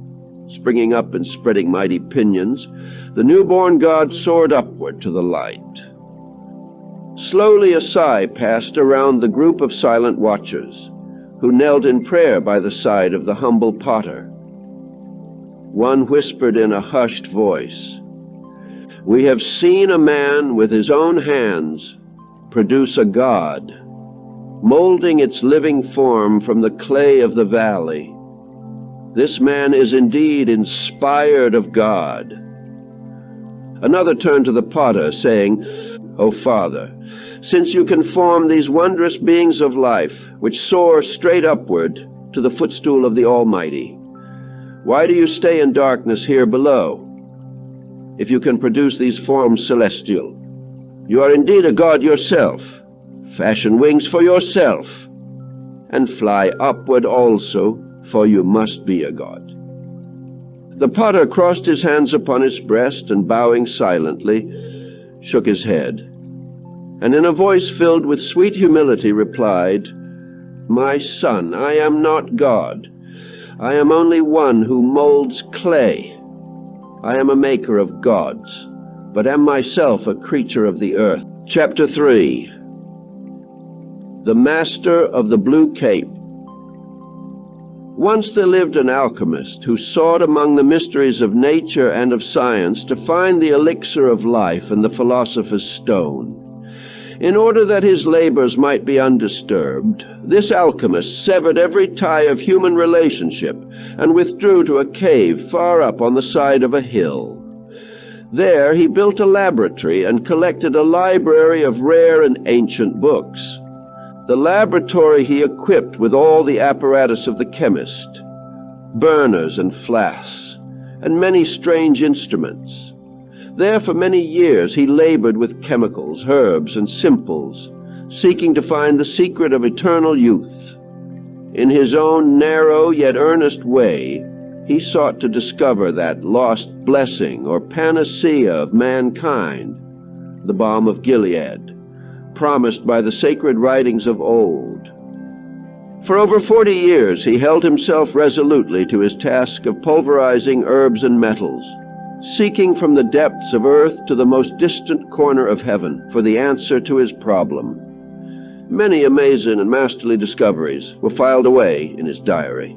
Springing up and spreading mighty pinions, the newborn God soared upward to the light. Slowly a sigh passed around the group of silent watchers, who knelt in prayer by the side of the humble potter. One whispered in a hushed voice, "We have seen a man with his own hands produce a god, molding its living form from the clay of the valley. This man is indeed inspired of God." Another turned to the potter, saying, "O Father, since you can form these wondrous beings of life, which soar straight upward to the footstool of the Almighty, why do you stay in darkness here below? If you can produce these forms celestial, you are indeed a god yourself. Fashion wings for yourself, and fly upward also, for you must be a god." The potter crossed his hands upon his breast, and bowing silently, shook his head, and in a voice filled with sweet humility replied, "My son, I am not God. I am only one who molds clay. I am a maker of gods, but am myself a creature of the earth." Chapter 3. The Master of the Blue Cape. Once there lived an alchemist who sought among the mysteries of nature and of science to find the elixir of life and the philosopher's stone. In order that his labors might be undisturbed, this alchemist severed every tie of human relationship and withdrew to a cave far up on the side of a hill. There he built a laboratory and collected a library of rare and ancient books. The laboratory he equipped with all the apparatus of the chemist, burners and flasks, and many strange instruments. There for many years he labored with chemicals, herbs, and simples, seeking to find the secret of eternal youth. In his own narrow yet earnest way, he sought to discover that lost blessing or panacea of mankind, the balm of Gilead, promised by the sacred writings of old. For over 40 years he held himself resolutely to his task of pulverizing herbs and metals, seeking from the depths of earth to the most distant corner of heaven for the answer to his problem. Many amazing and masterly discoveries were filed away in his diary.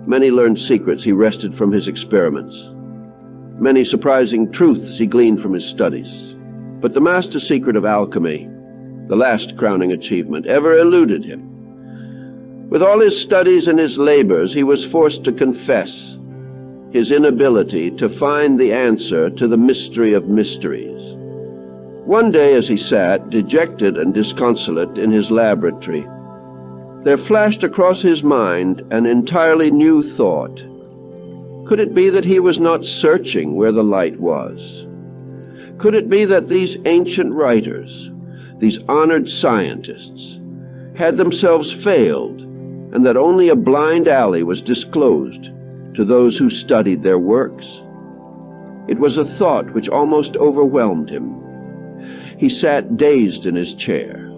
Many learned secrets he wrested from his experiments. Many surprising truths he gleaned from his studies. But the master secret of alchemy, the last crowning achievement, ever eluded him. With all his studies and his labors, he was forced to confess his inability to find the answer to the mystery of mysteries. One day as he sat, dejected and disconsolate, in his laboratory, there flashed across his mind an entirely new thought. Could it be that he was not searching where the light was? Could it be that these ancient writers, these honored scientists, had themselves failed, and that only a blind alley was disclosed to those who studied their works? It was a thought which almost overwhelmed him. He sat dazed in his chair.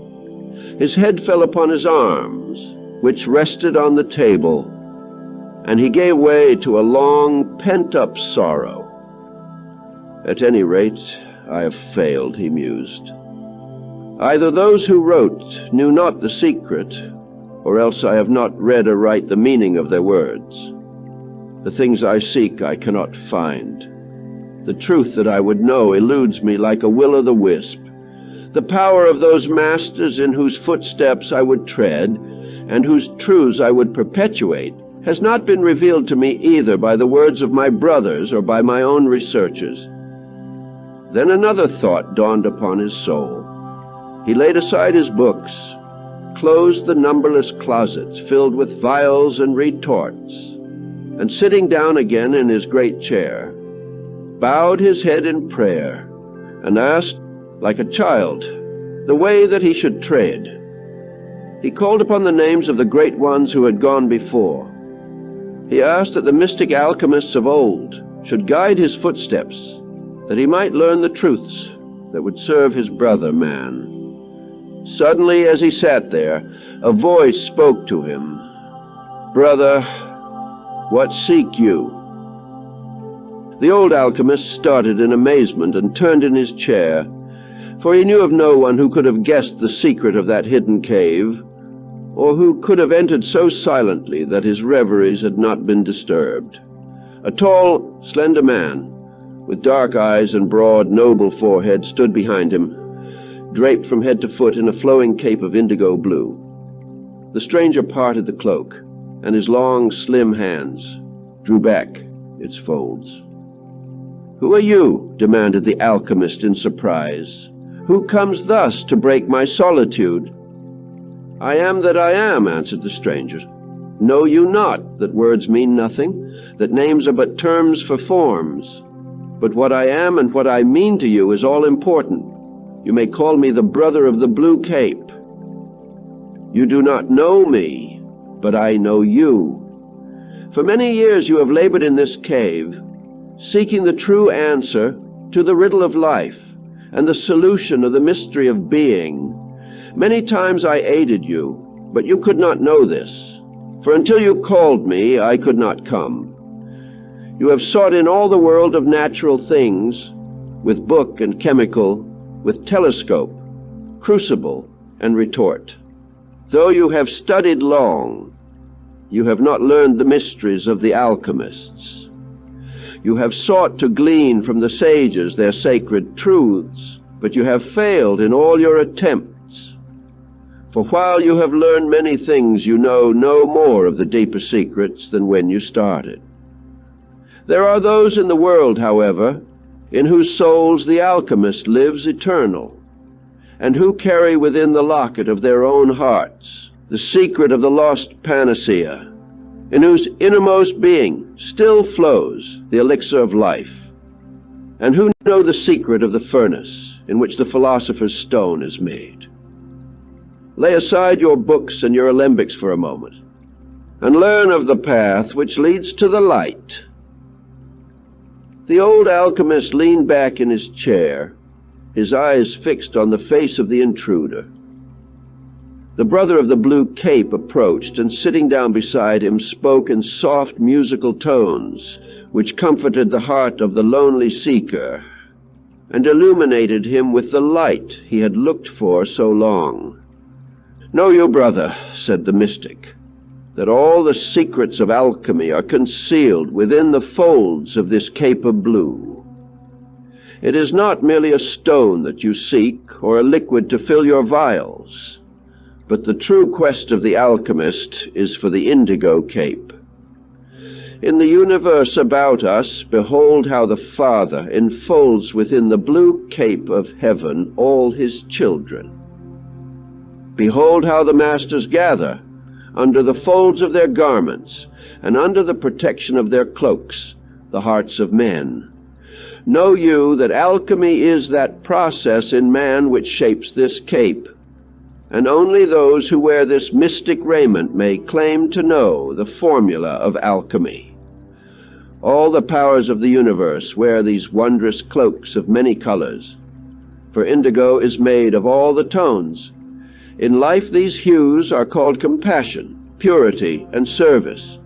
His head fell upon his arms, which rested on the table, and he gave way to a long, pent-up sorrow. At any rate, I have failed, he mused. Either those who wrote knew not the secret, or else I have not read aright the meaning of their words. The things I seek I cannot find. The truth that I would know eludes me like a will-o'-the-wisp. The power of those masters in whose footsteps I would tread, and whose truths I would perpetuate, has not been revealed to me either by the words of my brothers or by my own researches. Then another thought dawned upon his soul. He laid aside his books, closed the numberless closets filled with vials and retorts, and sitting down again in his great chair, bowed his head in prayer, and asked, like a child, the way that he should tread. He called upon the names of the great ones who had gone before. He asked that the mystic alchemists of old should guide his footsteps, that he might learn the truths that would serve his brother man. Suddenly, as he sat there, a voice spoke to him. "Brother, what seek you?" The old alchemist started in amazement and turned in his chair, for he knew of no one who could have guessed the secret of that hidden cave, or who could have entered so silently that his reveries had not been disturbed. A tall, slender man, with dark eyes and broad, noble forehead, stood behind him, draped from head to foot in a flowing cape of indigo blue. The stranger parted the cloak, and his long, slim hands drew back its folds. "Who are you?" demanded the alchemist in surprise. "Who comes thus to break my solitude?" "I am that I am," answered the stranger. "Know you not that words mean nothing, that names are but terms for forms? But what I am and what I mean to you is all important. You may call me the brother of the Blue Cape. You do not know me, but I know you. For many years you have labored in this cave, seeking the true answer to the riddle of life, and the solution of the mystery of being. Many times I aided you, but you could not know this, for until you called me, I could not come. You have sought in all the world of natural things, with book and chemical, with telescope, crucible, and retort. Though you have studied long, you have not learned the mysteries of the alchemists. You have sought to glean from the sages their sacred truths, but you have failed in all your attempts. For while you have learned many things, you know no more of the deeper secrets than when you started. There are those in the world, however, in whose souls the alchemist lives eternal, and who carry within the locket of their own hearts the secret of the lost panacea, in whose innermost being still flows the elixir of life, and who know the secret of the furnace in which the philosopher's stone is made. Lay aside your books and your alembics for a moment, and learn of the path which leads to the light. The old alchemist leaned back in his chair, his eyes fixed on the face of the intruder. The brother of the blue cape approached, and sitting down beside him, spoke in soft musical tones, which comforted the heart of the lonely seeker, and illuminated him with the light he had looked for so long. "Know you, brother," said the mystic, "that all the secrets of alchemy are concealed within the folds of this cape of blue. It is not merely a stone that you seek, or a liquid to fill your vials, but the true quest of the alchemist is for the indigo cape. In the universe about us, behold how the Father enfolds within the blue cape of heaven all his children. Behold how the masters gather under the folds of their garments, and under the protection of their cloaks, the hearts of men. Know you that alchemy is that process in man which shapes this cape, and only those who wear this mystic raiment may claim to know the formula of alchemy. All the powers of the universe wear these wondrous cloaks of many colors, for indigo is made of all the tones. In life these hues are called compassion, purity, and service.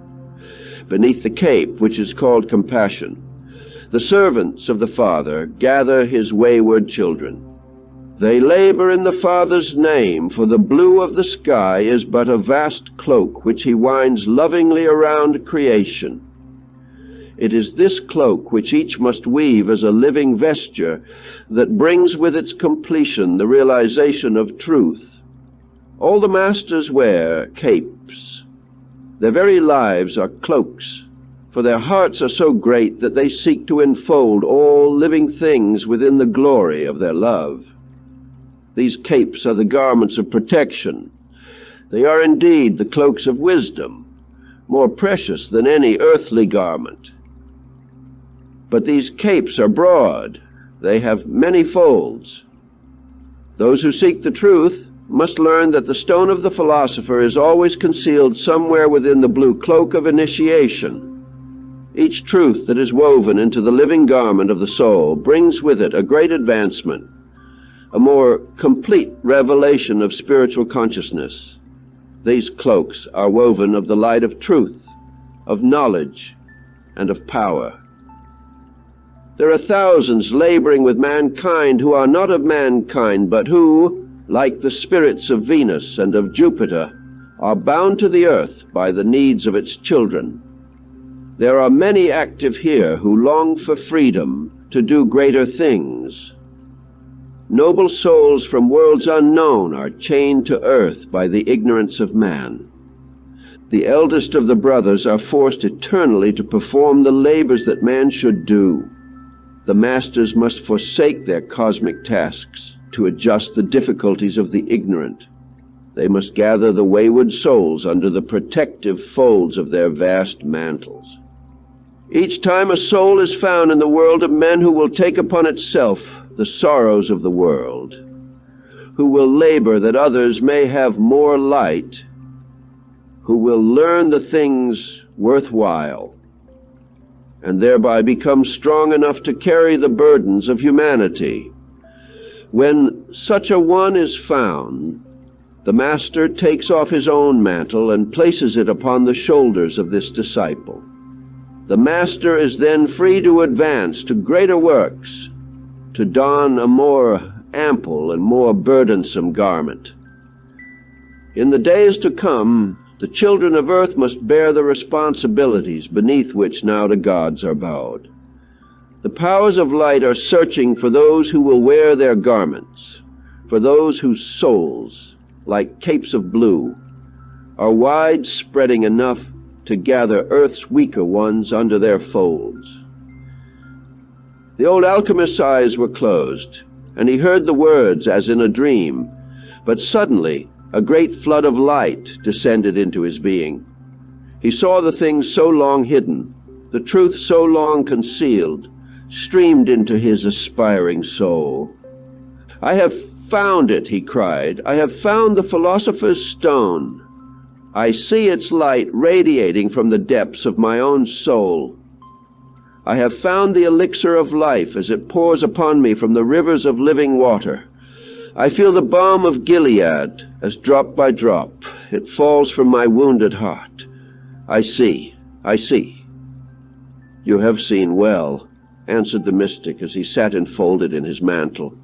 Beneath the cape, which is called compassion, the servants of the Father gather his wayward children. They labor in the Father's name, for the blue of the sky is but a vast cloak which he winds lovingly around creation. It is this cloak which each must weave as a living vesture that brings with its completion the realization of truth. All the masters wear capes. Their very lives are cloaks, for their hearts are so great that they seek to enfold all living things within the glory of their love. These capes are the garments of protection. They are indeed the cloaks of wisdom, more precious than any earthly garment. But these capes are broad. They have many folds. Those who seek the truth must learn that the stone of the philosopher is always concealed somewhere within the blue cloak of initiation. Each truth that is woven into the living garment of the soul brings with it a great advancement, a more complete revelation of spiritual consciousness. These cloaks are woven of the light of truth, of knowledge, and of power. There are thousands laboring with mankind who are not of mankind, but who, like the spirits of Venus and of Jupiter, are bound to the earth by the needs of its children. There are many active here who long for freedom to do greater things. Noble souls from worlds unknown are chained to earth by the ignorance of man. The eldest of the brothers are forced eternally to perform the labors that man should do. The masters must forsake their cosmic tasks to adjust the difficulties of the ignorant. They must gather the wayward souls under the protective folds of their vast mantles. Each time a soul is found in the world of men who will take upon itself the sorrows of the world, who will labor that others may have more light, who will learn the things worthwhile, and thereby become strong enough to carry the burdens of humanity. When such a one is found, the Master takes off his own mantle and places it upon the shoulders of this disciple. The Master is then free to advance to greater works, to don a more ample and more burdensome garment. In the days to come, the children of earth must bear the responsibilities beneath which now the gods are bowed. The powers of light are searching for those who will wear their garments, for those whose souls, like capes of blue, are wide-spreading enough to gather earth's weaker ones under their folds. The old alchemist's eyes were closed, and he heard the words as in a dream, but suddenly a great flood of light descended into his being. He saw the things so long hidden, the truth so long concealed, streamed into his aspiring soul. "I have found it," he cried. "I have found the philosopher's stone. I see its light radiating from the depths of my own soul. I have found the elixir of life as it pours upon me from the rivers of living water. I feel the balm of Gilead as drop by drop it falls from my wounded heart. I see, I see." "You have seen well," answered the mystic as he sat enfolded in his mantle.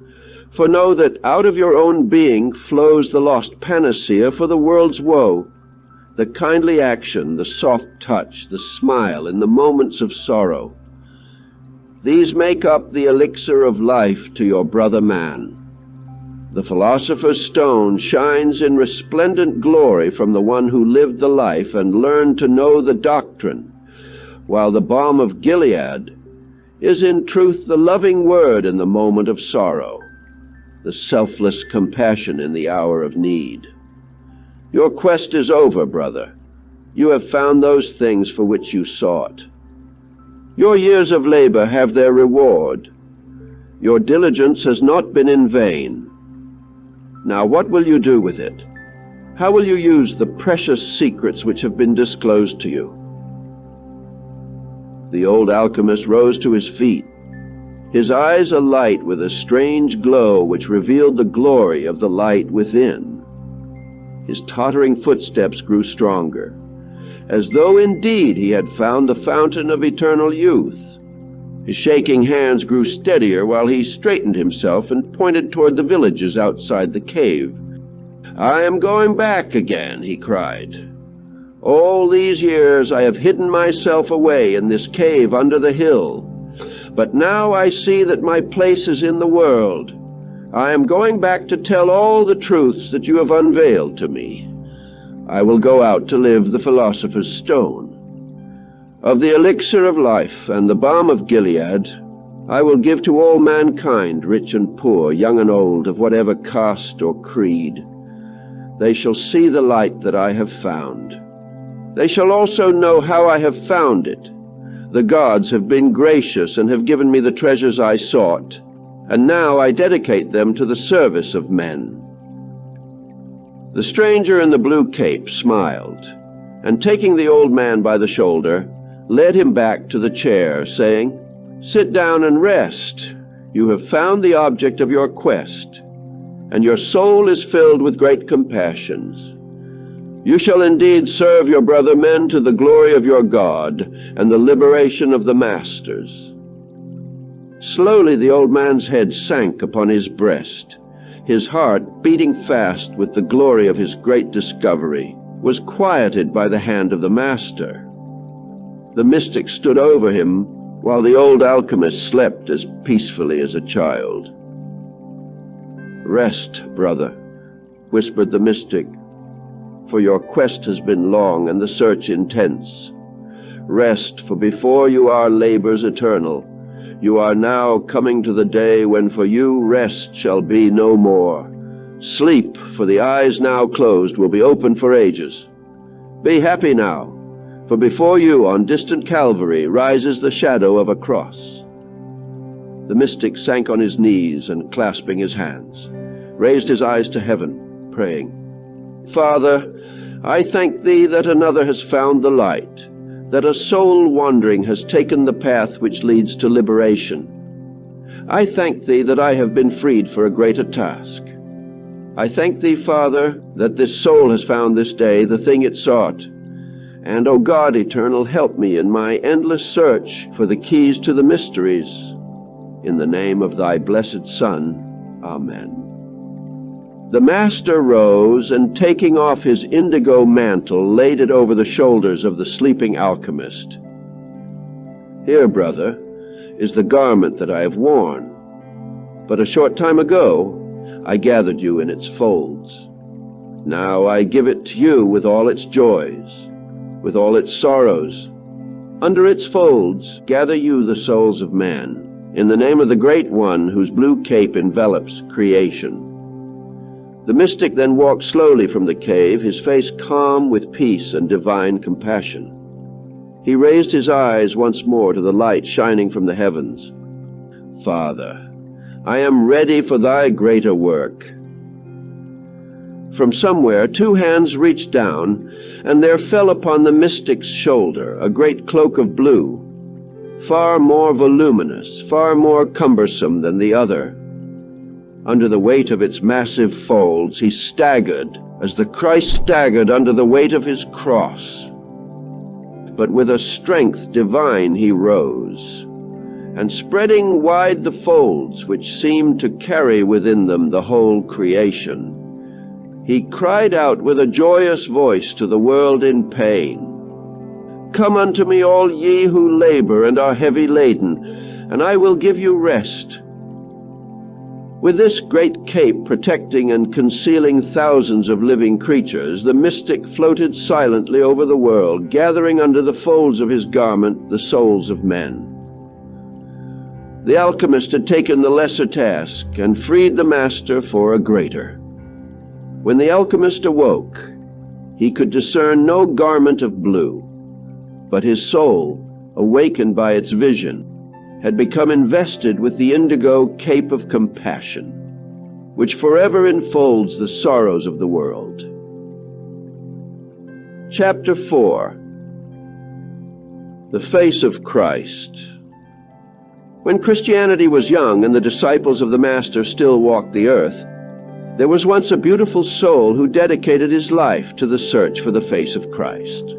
"For know that out of your own being flows the lost panacea for the world's woe, the kindly action, the soft touch, the smile in the moments of sorrow. These make up the elixir of life to your brother man. The philosopher's stone shines in resplendent glory from the one who lived the life and learned to know the doctrine, while the balm of Gilead is in truth the loving word in the moment of sorrow, the selfless compassion in the hour of need. Your quest is over, brother. You have found those things for which you sought. Your years of labor have their reward. Your diligence has not been in vain. Now what will you do with it? How will you use the precious secrets which have been disclosed to you?" The old alchemist rose to his feet, his eyes alight with a strange glow which revealed the glory of the light within. His tottering footsteps grew stronger, as though indeed he had found the fountain of eternal youth. His shaking hands grew steadier while he straightened himself and pointed toward the villages outside the cave. "I am going back again," he cried. "All these years I have hidden myself away in this cave under the hill, but now I see that my place is in the world. I am going back to tell all the truths that you have unveiled to me. I will go out to live the philosopher's stone. Of the elixir of life and the balm of Gilead, I will give to all mankind, rich and poor, young and old, of whatever caste or creed. They shall see the light that I have found. They shall also know how I have found it. The gods have been gracious and have given me the treasures I sought, and now I dedicate them to the service of men." The stranger in the blue cape smiled, and taking the old man by the shoulder, led him back to the chair, saying, "Sit down and rest. You have found the object of your quest, and your soul is filled with great compassions. You shall indeed serve your brother men to the glory of your God and the liberation of the masters." Slowly the old man's head sank upon his breast. His heart, beating fast with the glory of his great discovery, was quieted by the hand of the master. The mystic stood over him, while the old alchemist slept as peacefully as a child. "Rest, brother," whispered the mystic, "for your quest has been long and the search intense. Rest, for before you are labors eternal. You are now coming to the day when for you rest shall be no more. Sleep, for the eyes now closed will be open for ages. Be happy now, for before you on distant Calvary rises the shadow of a cross." The mystic sank on his knees and, clasping his hands, raised his eyes to heaven, praying, "Father, I thank thee that another has found the light, that a soul wandering has taken the path which leads to liberation. I thank thee that I have been freed for a greater task. I thank thee, Father, that this soul has found this day the thing it sought. And, O God eternal, help me in my endless search for the keys to the mysteries. In the name of thy blessed Son. Amen. The Master rose, and taking off his indigo mantle, laid it over the shoulders of the sleeping alchemist. Here, brother, is the garment that I have worn. But a short time ago, I gathered you in its folds. Now I give it to you with all its joys, with all its sorrows. Under its folds gather you the souls of man, in the name of the Great One whose blue cape envelops creation. The mystic then walked slowly from the cave, his face calm with peace and divine compassion. He raised his eyes once more to the light shining from the heavens. Father, I am ready for thy greater work. From somewhere 2 hands reached down, and there fell upon the mystic's shoulder a great cloak of blue, far more voluminous, far more cumbersome than the other. Under the weight of its massive folds, he staggered as the Christ staggered under the weight of his cross. But with a strength divine he rose, and spreading wide the folds which seemed to carry within them the whole creation, he cried out with a joyous voice to the world in pain, "Come unto me, all ye who labor and are heavy laden, and I will give you rest." With this great cape protecting and concealing thousands of living creatures, the mystic floated silently over the world, gathering under the folds of his garment the souls of men. The alchemist had taken the lesser task and freed the Master for a greater. When the alchemist awoke, he could discern no garment of blue, but his soul, awakened by its vision, had become invested with the indigo cape of compassion, which forever enfolds the sorrows of the world. Chapter 4. The Face of Christ. When Christianity was young and the disciples of the Master still walked the earth, there was once a beautiful soul who dedicated his life to the search for the face of Christ.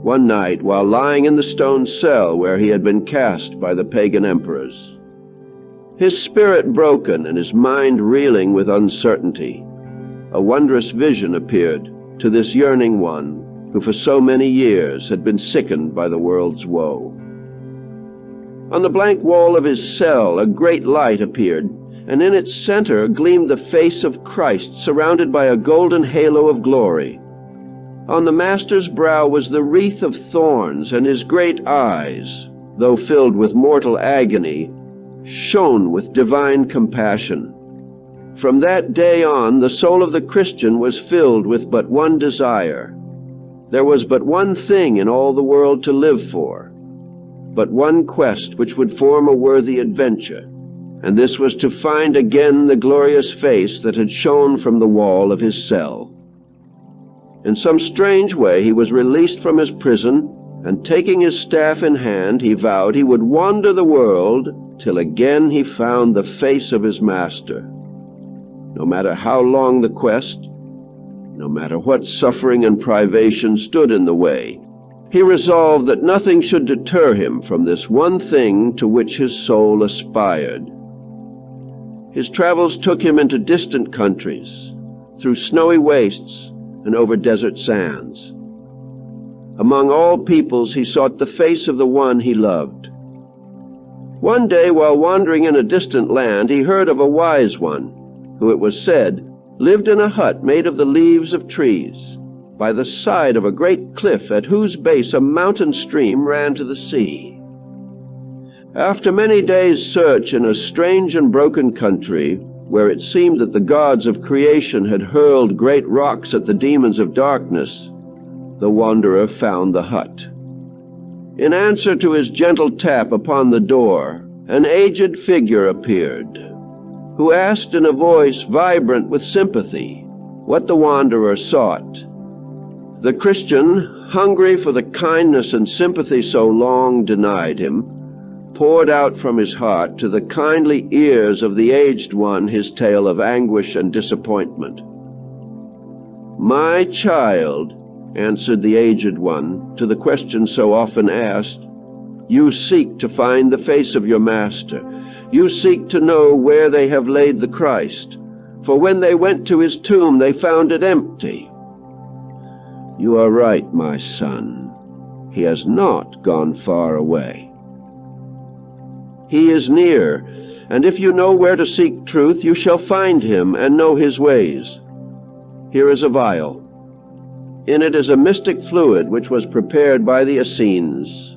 One night, while lying in the stone cell where he had been cast by the pagan emperors, his spirit broken and his mind reeling with uncertainty, a wondrous vision appeared to this yearning one who for so many years had been sickened by the world's woe. On the blank wall of his cell a great light appeared, and in its center gleamed the face of Christ, surrounded by a golden halo of glory. On the Master's brow was the wreath of thorns, and his great eyes, though filled with mortal agony, shone with divine compassion. From that day on, the soul of the Christian was filled with but one desire. There was but one thing in all the world to live for, but one quest which would form a worthy adventure, and this was to find again the glorious face that had shone from the wall of his cell. In some strange way he was released from his prison, and taking his staff in hand, he vowed he would wander the world till again he found the face of his Master. No matter how long the quest, no matter what suffering and privation stood in the way, he resolved that nothing should deter him from this one thing to which his soul aspired. His travels took him into distant countries, through snowy wastes, and over desert sands. Among all peoples he sought the face of the one he loved. One day, while wandering in a distant land, he heard of a wise one, who, it was said, lived in a hut made of the leaves of trees, by the side of a great cliff at whose base a mountain stream ran to the sea. After many days' search in a strange and broken country, where it seemed that the gods of creation had hurled great rocks at the demons of darkness, the wanderer found the hut. In answer to his gentle tap upon the door, an aged figure appeared, who asked in a voice vibrant with sympathy what the wanderer sought. The Christian, hungry for the kindness and sympathy so long denied him, poured out from his heart to the kindly ears of the aged one his tale of anguish and disappointment. "My child," answered the aged one to the question so often asked, "you seek to find the face of your master. You seek to know where they have laid the Christ. For when they went to his tomb, they found it empty." "You are right, my son. He has not gone far away. He is near, and if you know where to seek truth, you shall find him and know his ways. Here is a vial. In it is a mystic fluid which was prepared by the Essenes,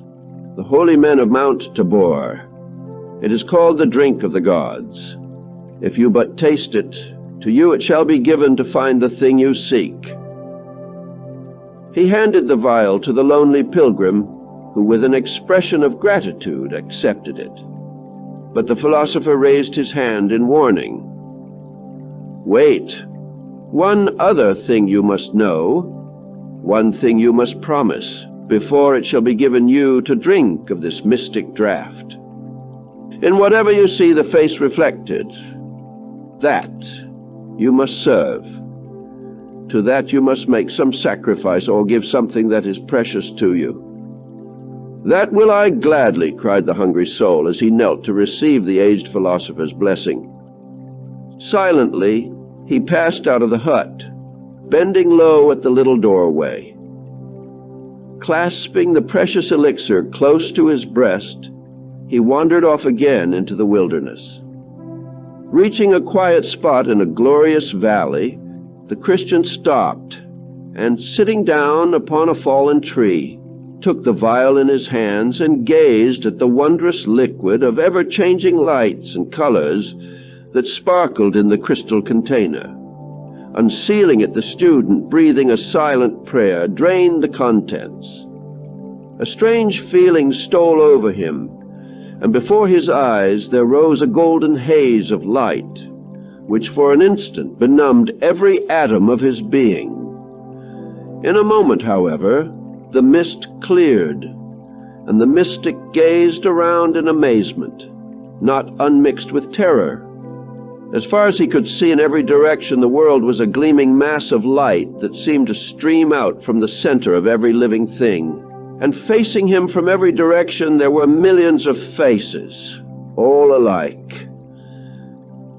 the holy men of Mount Tabor. It is called the drink of the gods. If you but taste it, to you it shall be given to find the thing you seek." He handed the vial to the lonely pilgrim, who with an expression of gratitude accepted it. But the philosopher raised his hand in warning. "Wait. One other thing you must know, one thing you must promise, before it shall be given you to drink of this mystic draught. In whatever you see the face reflected, that you must serve. To that you must make some sacrifice or give something that is precious to you." "That will I gladly," cried the hungry soul as he knelt to receive the aged philosopher's blessing. Silently, he passed out of the hut, bending low at the little doorway. Clasping the precious elixir close to his breast, he wandered off again into the wilderness. Reaching a quiet spot in a glorious valley, the Christian stopped, and sitting down upon a fallen tree, took the vial in his hands and gazed at the wondrous liquid of ever-changing lights and colors that sparkled in the crystal container. Unsealing it, the student, breathing a silent prayer, drained the contents. A strange feeling stole over him, and before his eyes there rose a golden haze of light, which for an instant benumbed every atom of his being. In a moment, however, the mist cleared, and the mystic gazed around in amazement, not unmixed with terror. As far as he could see, in every direction the world was a gleaming mass of light that seemed to stream out from the center of every living thing. And facing him from every direction there were millions of faces, all alike,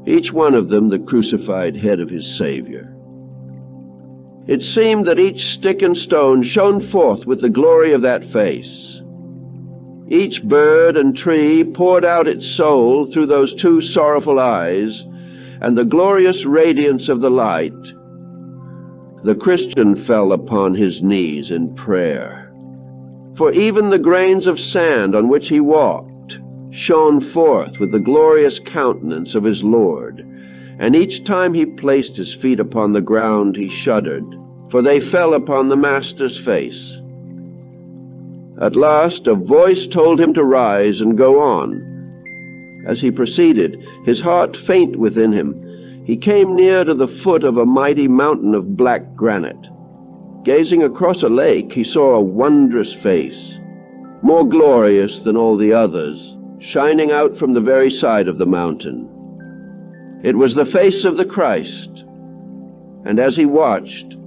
each one of them the crucified head of his Savior. It seemed that each stick and stone shone forth with the glory of that face. Each bird and tree poured out its soul through those two sorrowful eyes, and the glorious radiance of the light. The Christian fell upon his knees in prayer, for even the grains of sand on which he walked shone forth with the glorious countenance of his Lord, and each time he placed his feet upon the ground he shuddered, for they fell upon the Master's face. At last a voice told him to rise and go on. As he proceeded, his heart faint within him, he came near to the foot of a mighty mountain of black granite. Gazing across a lake, he saw a wondrous face, more glorious than all the others, shining out from the very side of the mountain. It was the face of the Christ, and as he watched,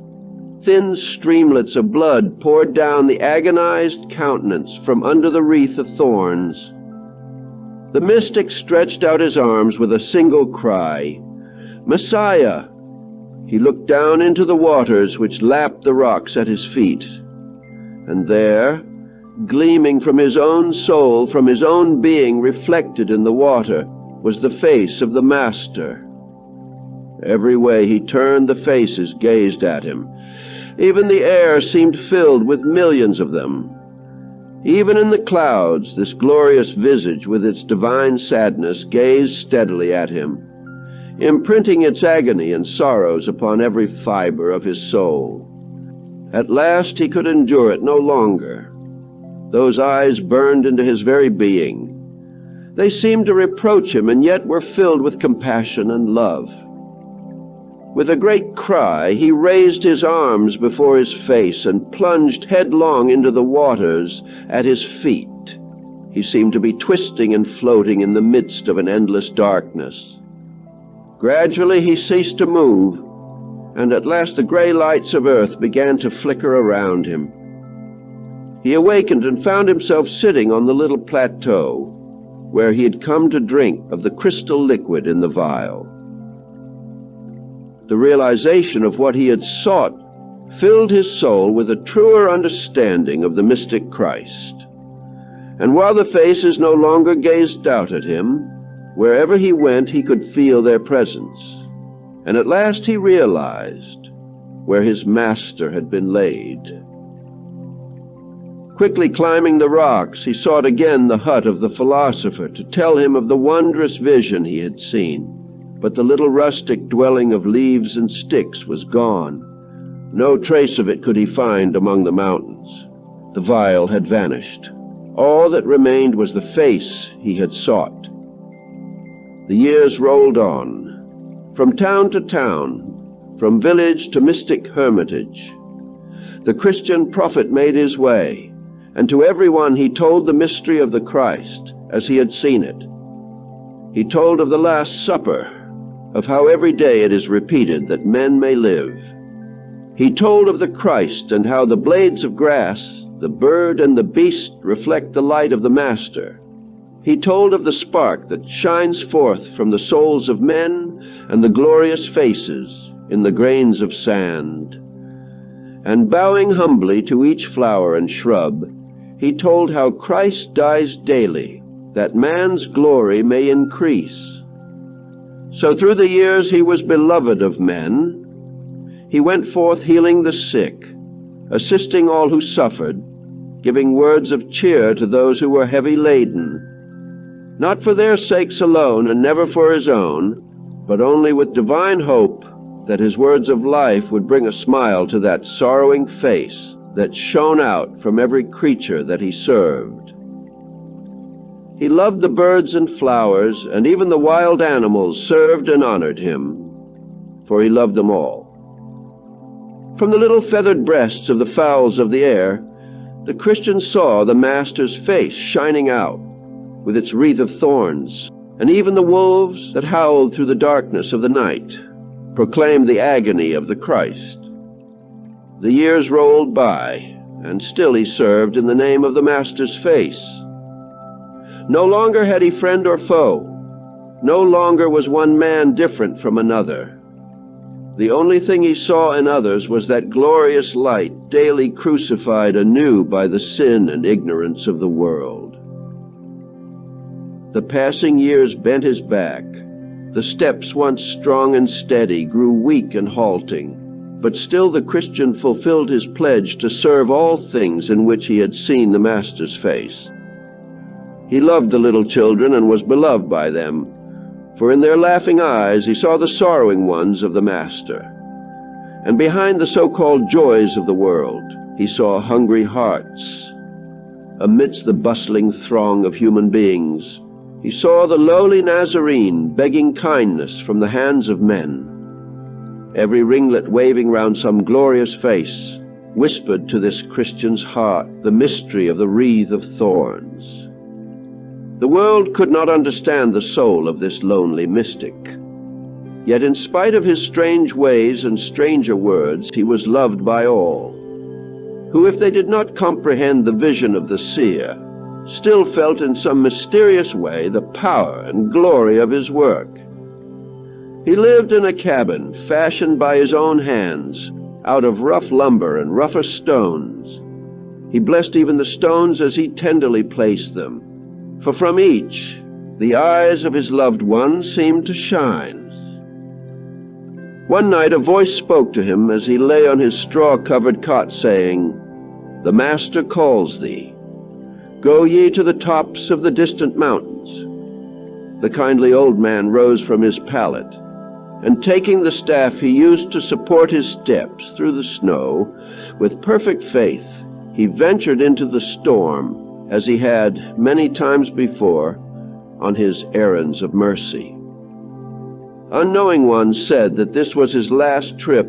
thin streamlets of blood poured down the agonized countenance from under the wreath of thorns. The mystic stretched out his arms with a single cry, "Messiah!" He looked down into the waters which lapped the rocks at his feet, and there, gleaming from his own soul, from his own being reflected in the water, was the face of the Master. Every way he turned, the faces gazed at him. Even the air seemed filled with millions of them. Even in the clouds, this glorious visage with its divine sadness gazed steadily at him, imprinting its agony and sorrows upon every fiber of his soul. At last he could endure it no longer. Those eyes burned into his very being. They seemed to reproach him, and yet were filled with compassion and love. With a great cry, he raised his arms before his face and plunged headlong into the waters at his feet. He seemed to be twisting and floating in the midst of an endless darkness. Gradually he ceased to move, and at last the gray lights of earth began to flicker around him. He awakened and found himself sitting on the little plateau where he had come to drink of the crystal liquid in the vial. The realization of what he had sought filled his soul with a truer understanding of the mystic Christ. And while the faces no longer gazed out at him, wherever he went he could feel their presence. And at last he realized where his master had been laid. Quickly climbing the rocks, he sought again the hut of the philosopher to tell him of the wondrous vision he had seen. But the little rustic dwelling of leaves and sticks was gone. No trace of it could he find among the mountains. The vial had vanished. All that remained was the face he had sought. The years rolled on, from town to town, from village to mystic hermitage. The Christian prophet made his way, and to everyone he told the mystery of the Christ as he had seen it. He told of the Last Supper, of how every day it is repeated that men may live. He told of the Christ and how the blades of grass, the bird and the beast reflect the light of the Master. He told of the spark that shines forth from the souls of men and the glorious faces in the grains of sand. And bowing humbly to each flower and shrub, he told how Christ dies daily, that man's glory may increase. So through the years he was beloved of men. He went forth healing the sick, assisting all who suffered, giving words of cheer to those who were heavy laden, not for their sakes alone and never for his own, but only with divine hope that his words of life would bring a smile to that sorrowing face that shone out from every creature that he served. He loved the birds and flowers, and even the wild animals served and honored him, for he loved them all. From the little feathered breasts of the fowls of the air, the Christian saw the Master's face shining out, with its wreath of thorns, and even the wolves that howled through the darkness of the night proclaimed the agony of the Christ. The years rolled by, and still he served in the name of the Master's face. No longer had he friend or foe. No longer was one man different from another. The only thing he saw in others was that glorious light daily crucified anew by the sin and ignorance of the world. The passing years bent his back. The steps once strong and steady grew weak and halting. But still the Christian fulfilled his pledge to serve all things in which he had seen the Master's face. He loved the little children and was beloved by them, for in their laughing eyes he saw the sorrowing ones of the Master. And behind the so-called joys of the world, he saw hungry hearts. Amidst the bustling throng of human beings, he saw the lowly Nazarene begging kindness from the hands of men. Every ringlet waving round some glorious face whispered to this Christian's heart the mystery of the wreath of thorns. The world could not understand the soul of this lonely mystic. Yet in spite of his strange ways and stranger words, he was loved by all, who, if they did not comprehend the vision of the seer, still felt in some mysterious way the power and glory of his work. He lived in a cabin fashioned by his own hands out of rough lumber and rougher stones. He blessed even the stones as he tenderly placed them, for from each the eyes of his loved one seemed to shine. One night a voice spoke to him as he lay on his straw-covered cot, saying, "The Master calls thee. Go ye to the tops of the distant mountains." The kindly old man rose from his pallet, and taking the staff he used to support his steps through the snow, with perfect faith he ventured into the storm as he had many times before on his errands of mercy. Unknowing ones said that this was his last trip,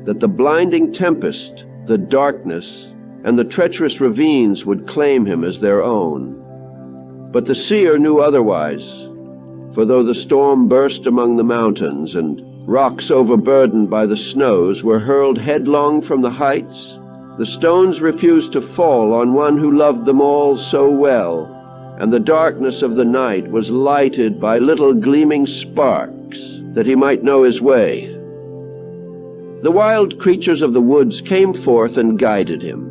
that the blinding tempest, the darkness, and the treacherous ravines would claim him as their own. But the seer knew otherwise, for though the storm burst among the mountains, and rocks overburdened by the snows were hurled headlong from the heights, the stones refused to fall on one who loved them all so well, and the darkness of the night was lighted by little gleaming sparks, that he might know his way. The wild creatures of the woods came forth and guided him,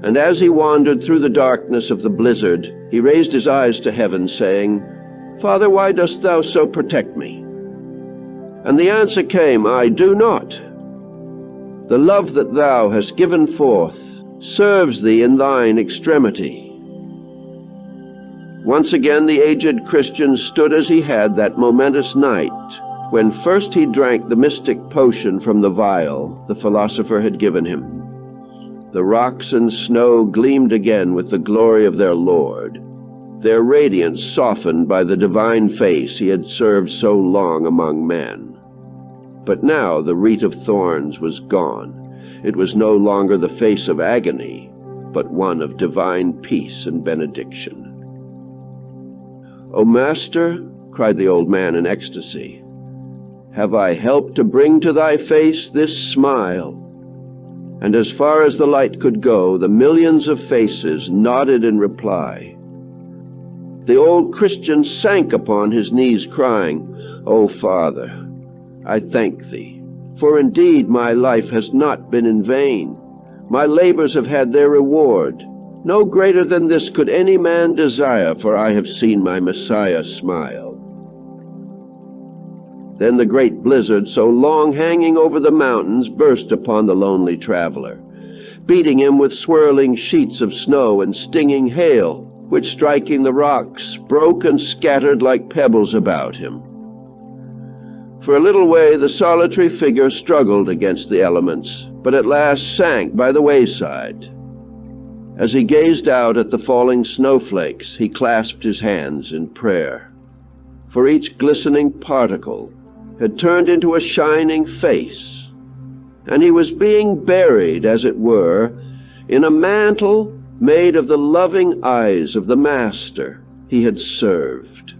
and as he wandered through the darkness of the blizzard, he raised his eyes to heaven, saying, "Father, why dost thou so protect me?" And the answer came, "I do not. The love that thou hast given forth serves thee in thine extremity." Once again the aged Christian stood as he had that momentous night, when first he drank the mystic potion from the vial the philosopher had given him. The rocks and snow gleamed again with the glory of their Lord, their radiance softened by the divine face he had served so long among men. But now the wreath of thorns was gone. It was no longer the face of agony, but one of divine peace and benediction. "O Master," cried the old man in ecstasy, "have I helped to bring to thy face this smile?" And as far as the light could go, the millions of faces nodded in reply. The old Christian sank upon his knees, crying, "O Father, I thank thee, for indeed my life has not been in vain. My labors have had their reward. No greater than this could any man desire, for I have seen my Messiah smile." Then the great blizzard, so long hanging over the mountains, burst upon the lonely traveler, beating him with swirling sheets of snow and stinging hail, which, striking the rocks, broke and scattered like pebbles about him. For a little way the solitary figure struggled against the elements, but at last sank by the wayside. As he gazed out at the falling snowflakes, he clasped his hands in prayer, for each glistening particle had turned into a shining face, and he was being buried, as it were, in a mantle made of the loving eyes of the Master he had served.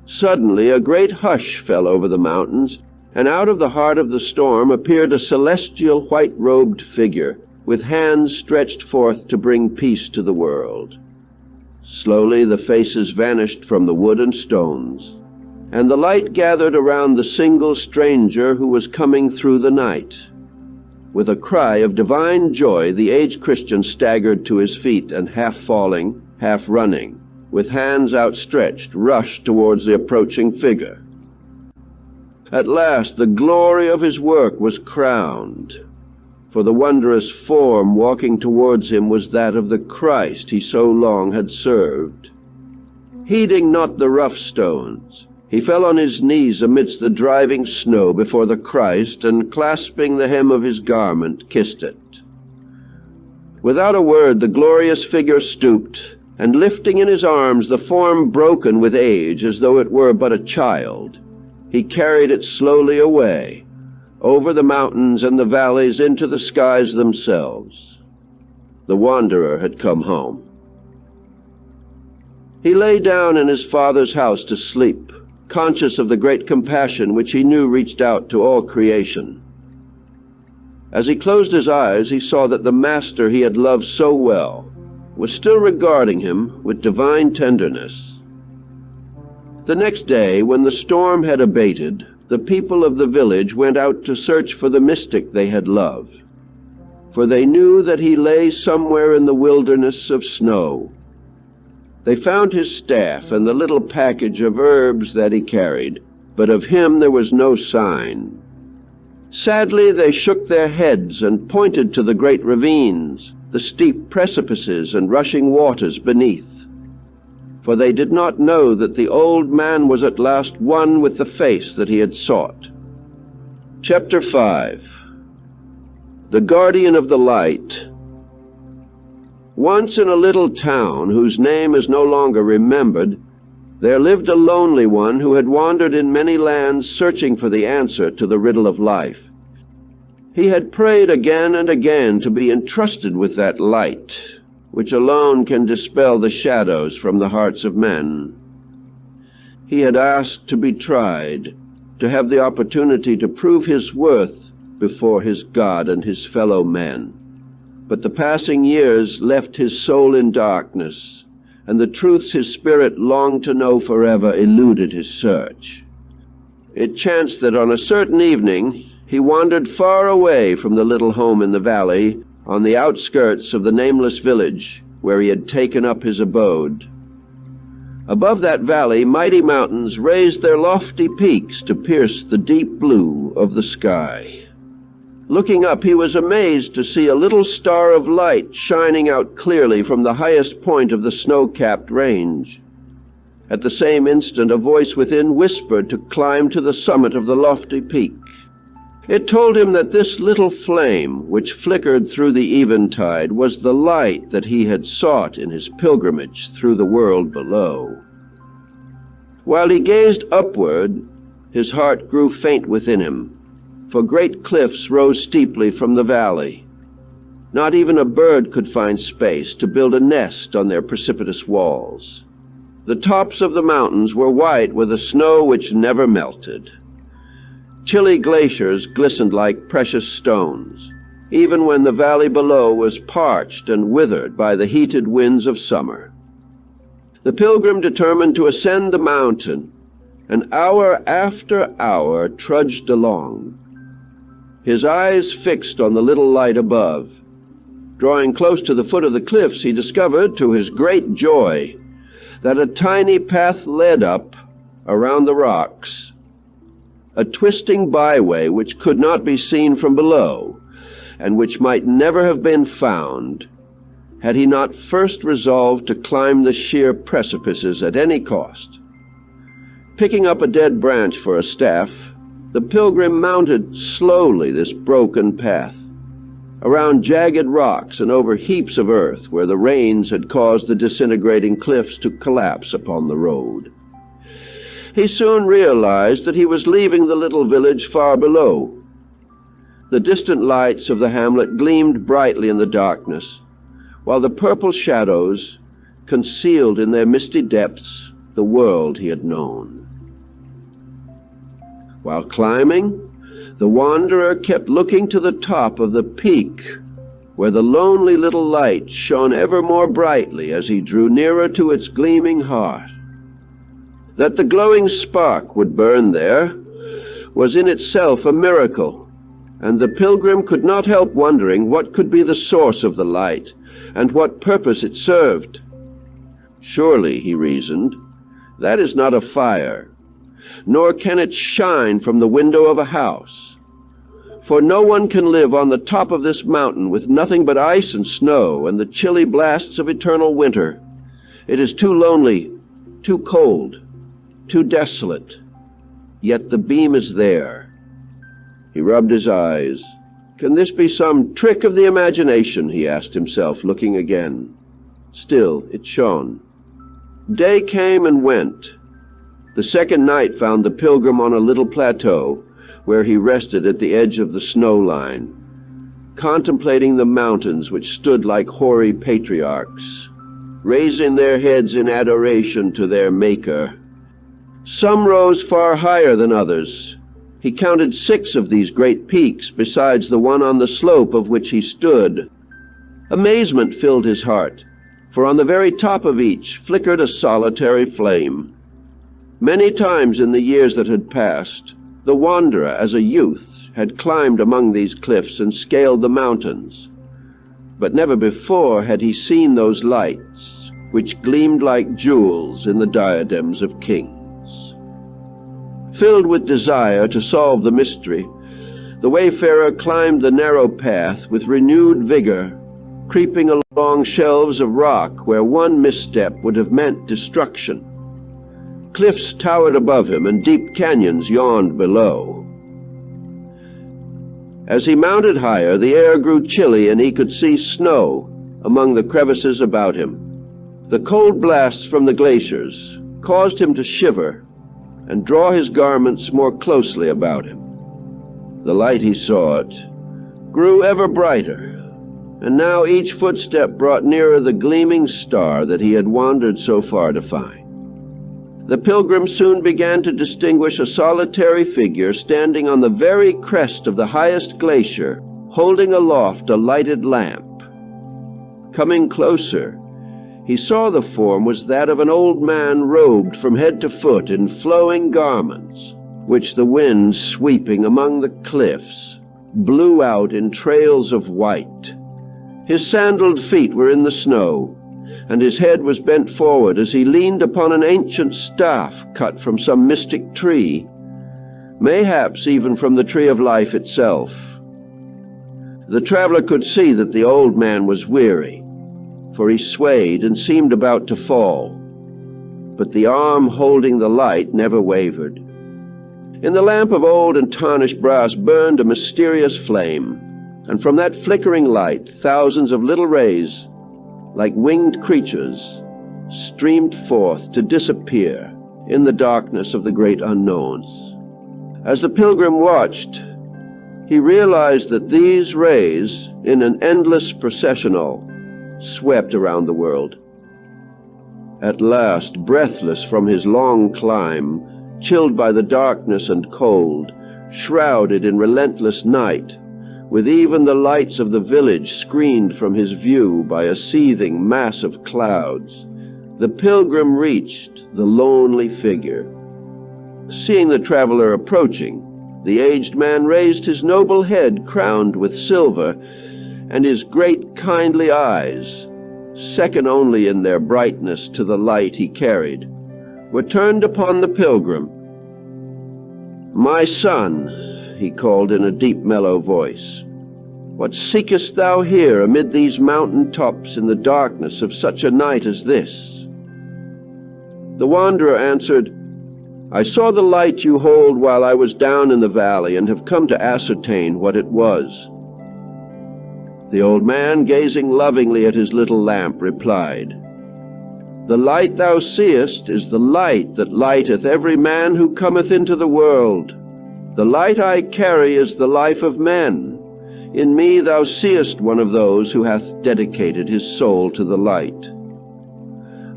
Suddenly a great hush fell over the mountains, and out of the heart of the storm appeared a celestial white-robed figure, with hands stretched forth to bring peace to the world. Slowly the faces vanished from the wood and stones, and the light gathered around the single stranger who was coming through the night. With a cry of divine joy, the aged Christian staggered to his feet, and half falling, half running, with hands outstretched, rushed towards the approaching figure. At last the glory of his work was crowned, for the wondrous form walking towards him was that of the Christ he so long had served. Heeding not the rough stones, he fell on his knees amidst the driving snow before the Christ, and clasping the hem of his garment, kissed it. Without a word the glorious figure stooped, and lifting in his arms the form broken with age as though it were but a child, he carried it slowly away, over the mountains and the valleys into the skies themselves. The wanderer had come home. He lay down in his Father's house to sleep, conscious of the great compassion which he knew reached out to all creation. As he closed his eyes, he saw that the Master he had loved so well was still regarding him with divine tenderness. The next day, when the storm had abated, the people of the village went out to search for the mystic they had loved, for they knew that he lay somewhere in the wilderness of snow. They found his staff and the little package of herbs that he carried, but of him there was no sign. Sadly they shook their heads and pointed to the great ravines, the steep precipices and rushing waters beneath, for they did not know that the old man was at last one with the face that he had sought. Chapter 5. The Guardian of the Light. Once in a little town, whose name is no longer remembered, there lived a lonely one who had wandered in many lands searching for the answer to the riddle of life. He had prayed again and again to be entrusted with that light, which alone can dispel the shadows from the hearts of men. He had asked to be tried, to have the opportunity to prove his worth before his God and his fellow men. But the passing years left his soul in darkness, and the truths his spirit longed to know forever eluded his search. It chanced that on a certain evening he wandered far away from the little home in the valley, on the outskirts of the nameless village where he had taken up his abode. Above that valley, mighty mountains raised their lofty peaks to pierce the deep blue of the sky. Looking up, he was amazed to see a little star of light shining out clearly from the highest point of the snow-capped range. At the same instant, a voice within whispered to climb to the summit of the lofty peak. It told him that this little flame, which flickered through the eventide, was the light that he had sought in his pilgrimage through the world below. While he gazed upward, his heart grew faint within him, for great cliffs rose steeply from the valley. Not even a bird could find space to build a nest on their precipitous walls. The tops of the mountains were white with a snow which never melted. Chilly glaciers glistened like precious stones, even when the valley below was parched and withered by the heated winds of summer. The pilgrim determined to ascend the mountain, and hour after hour trudged along, his eyes fixed on the little light above. Drawing close to the foot of the cliffs, he discovered, to his great joy, that a tiny path led up around the rocks, a twisting byway which could not be seen from below, and which might never have been found had he not first resolved to climb the sheer precipices at any cost. Picking up a dead branch for a staff, the pilgrim mounted slowly this broken path, around jagged rocks and over heaps of earth where the rains had caused the disintegrating cliffs to collapse upon the road. He soon realized that he was leaving the little village far below. The distant lights of the hamlet gleamed brightly in the darkness, while the purple shadows concealed in their misty depths the world he had known. While climbing, the wanderer kept looking to the top of the peak, where the lonely little light shone ever more brightly as he drew nearer to its gleaming heart. That the glowing spark would burn there was in itself a miracle, and the pilgrim could not help wondering what could be the source of the light, and what purpose it served. Surely, he reasoned, that is not a fire, nor can it shine from the window of a house. For no one can live on the top of this mountain with nothing but ice and snow and the chilly blasts of eternal winter. It is too lonely, too cold, too desolate. Yet the beam is there. He rubbed his eyes. Can this be some trick of the imagination, he asked himself, looking again. Still it shone. Day came and went. The second night found the pilgrim on a little plateau, where he rested at the edge of the snow line, contemplating the mountains which stood like hoary patriarchs, raising their heads in adoration to their Maker. Some rose far higher than others. He counted 6 of these great peaks, besides the one on the slope of which he stood. Amazement filled his heart, for on the very top of each flickered a solitary flame. Many times in the years that had passed, the wanderer, as a youth, had climbed among these cliffs and scaled the mountains, but never before had he seen those lights which gleamed like jewels in the diadems of kings. Filled with desire to solve the mystery, the wayfarer climbed the narrow path with renewed vigor, creeping along shelves of rock where one misstep would have meant destruction. Cliffs towered above him, and deep canyons yawned below. As he mounted higher, the air grew chilly, and he could see snow among the crevices about him. The cold blasts from the glaciers caused him to shiver and draw his garments more closely about him. The light, he saw it, grew ever brighter, and now each footstep brought nearer the gleaming star that he had wandered so far to find. The pilgrim soon began to distinguish a solitary figure standing on the very crest of the highest glacier, holding aloft a lighted lamp. Coming closer, he saw the form was that of an old man robed from head to foot in flowing garments, which the wind sweeping among the cliffs blew out in trails of white. His sandaled feet were in the snow, and his head was bent forward as he leaned upon an ancient staff cut from some mystic tree, mayhaps even from the tree of life itself. The traveler could see that the old man was weary, for he swayed and seemed about to fall, but the arm holding the light never wavered. In the lamp of old and tarnished brass burned a mysterious flame, and from that flickering light thousands of little rays, like winged creatures, streamed forth to disappear in the darkness of the great unknowns. As the pilgrim watched, he realized that these rays, in an endless processional, swept around the world. At last, breathless from his long climb, chilled by the darkness and cold, shrouded in relentless night, with even the lights of the village screened from his view by a seething mass of clouds, the pilgrim reached the lonely figure. Seeing the traveler approaching, the aged man raised his noble head crowned with silver, and his great kindly eyes, second only in their brightness to the light he carried, were turned upon the pilgrim. "My son," he called in a deep, mellow voice, "what seekest thou here amid these mountain tops in the darkness of such a night as this?" The wanderer answered, "I saw the light you hold while I was down in the valley, and have come to ascertain what it was." The old man, gazing lovingly at his little lamp, replied, "The light thou seest is the light that lighteth every man who cometh into the world. The light I carry is the life of men. In me thou seest one of those who hath dedicated his soul to the light.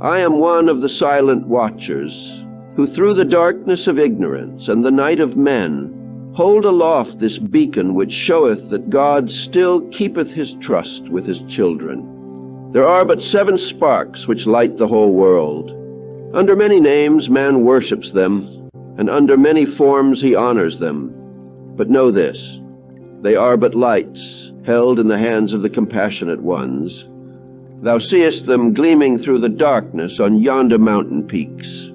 I am one of the silent watchers, who through the darkness of ignorance and the night of men hold aloft this beacon which showeth that God still keepeth his trust with his children. There are but 7 sparks which light the whole world. Under many names man worships them, and under many forms he honors them. But know this, they are but lights, held in the hands of the compassionate ones. Thou seest them gleaming through the darkness on yonder mountain peaks."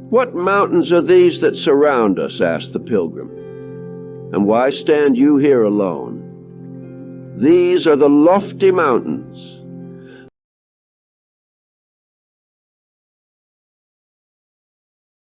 "What mountains are these that surround us?" asked the pilgrim. "And why stand you here alone?" "These are the lofty mountains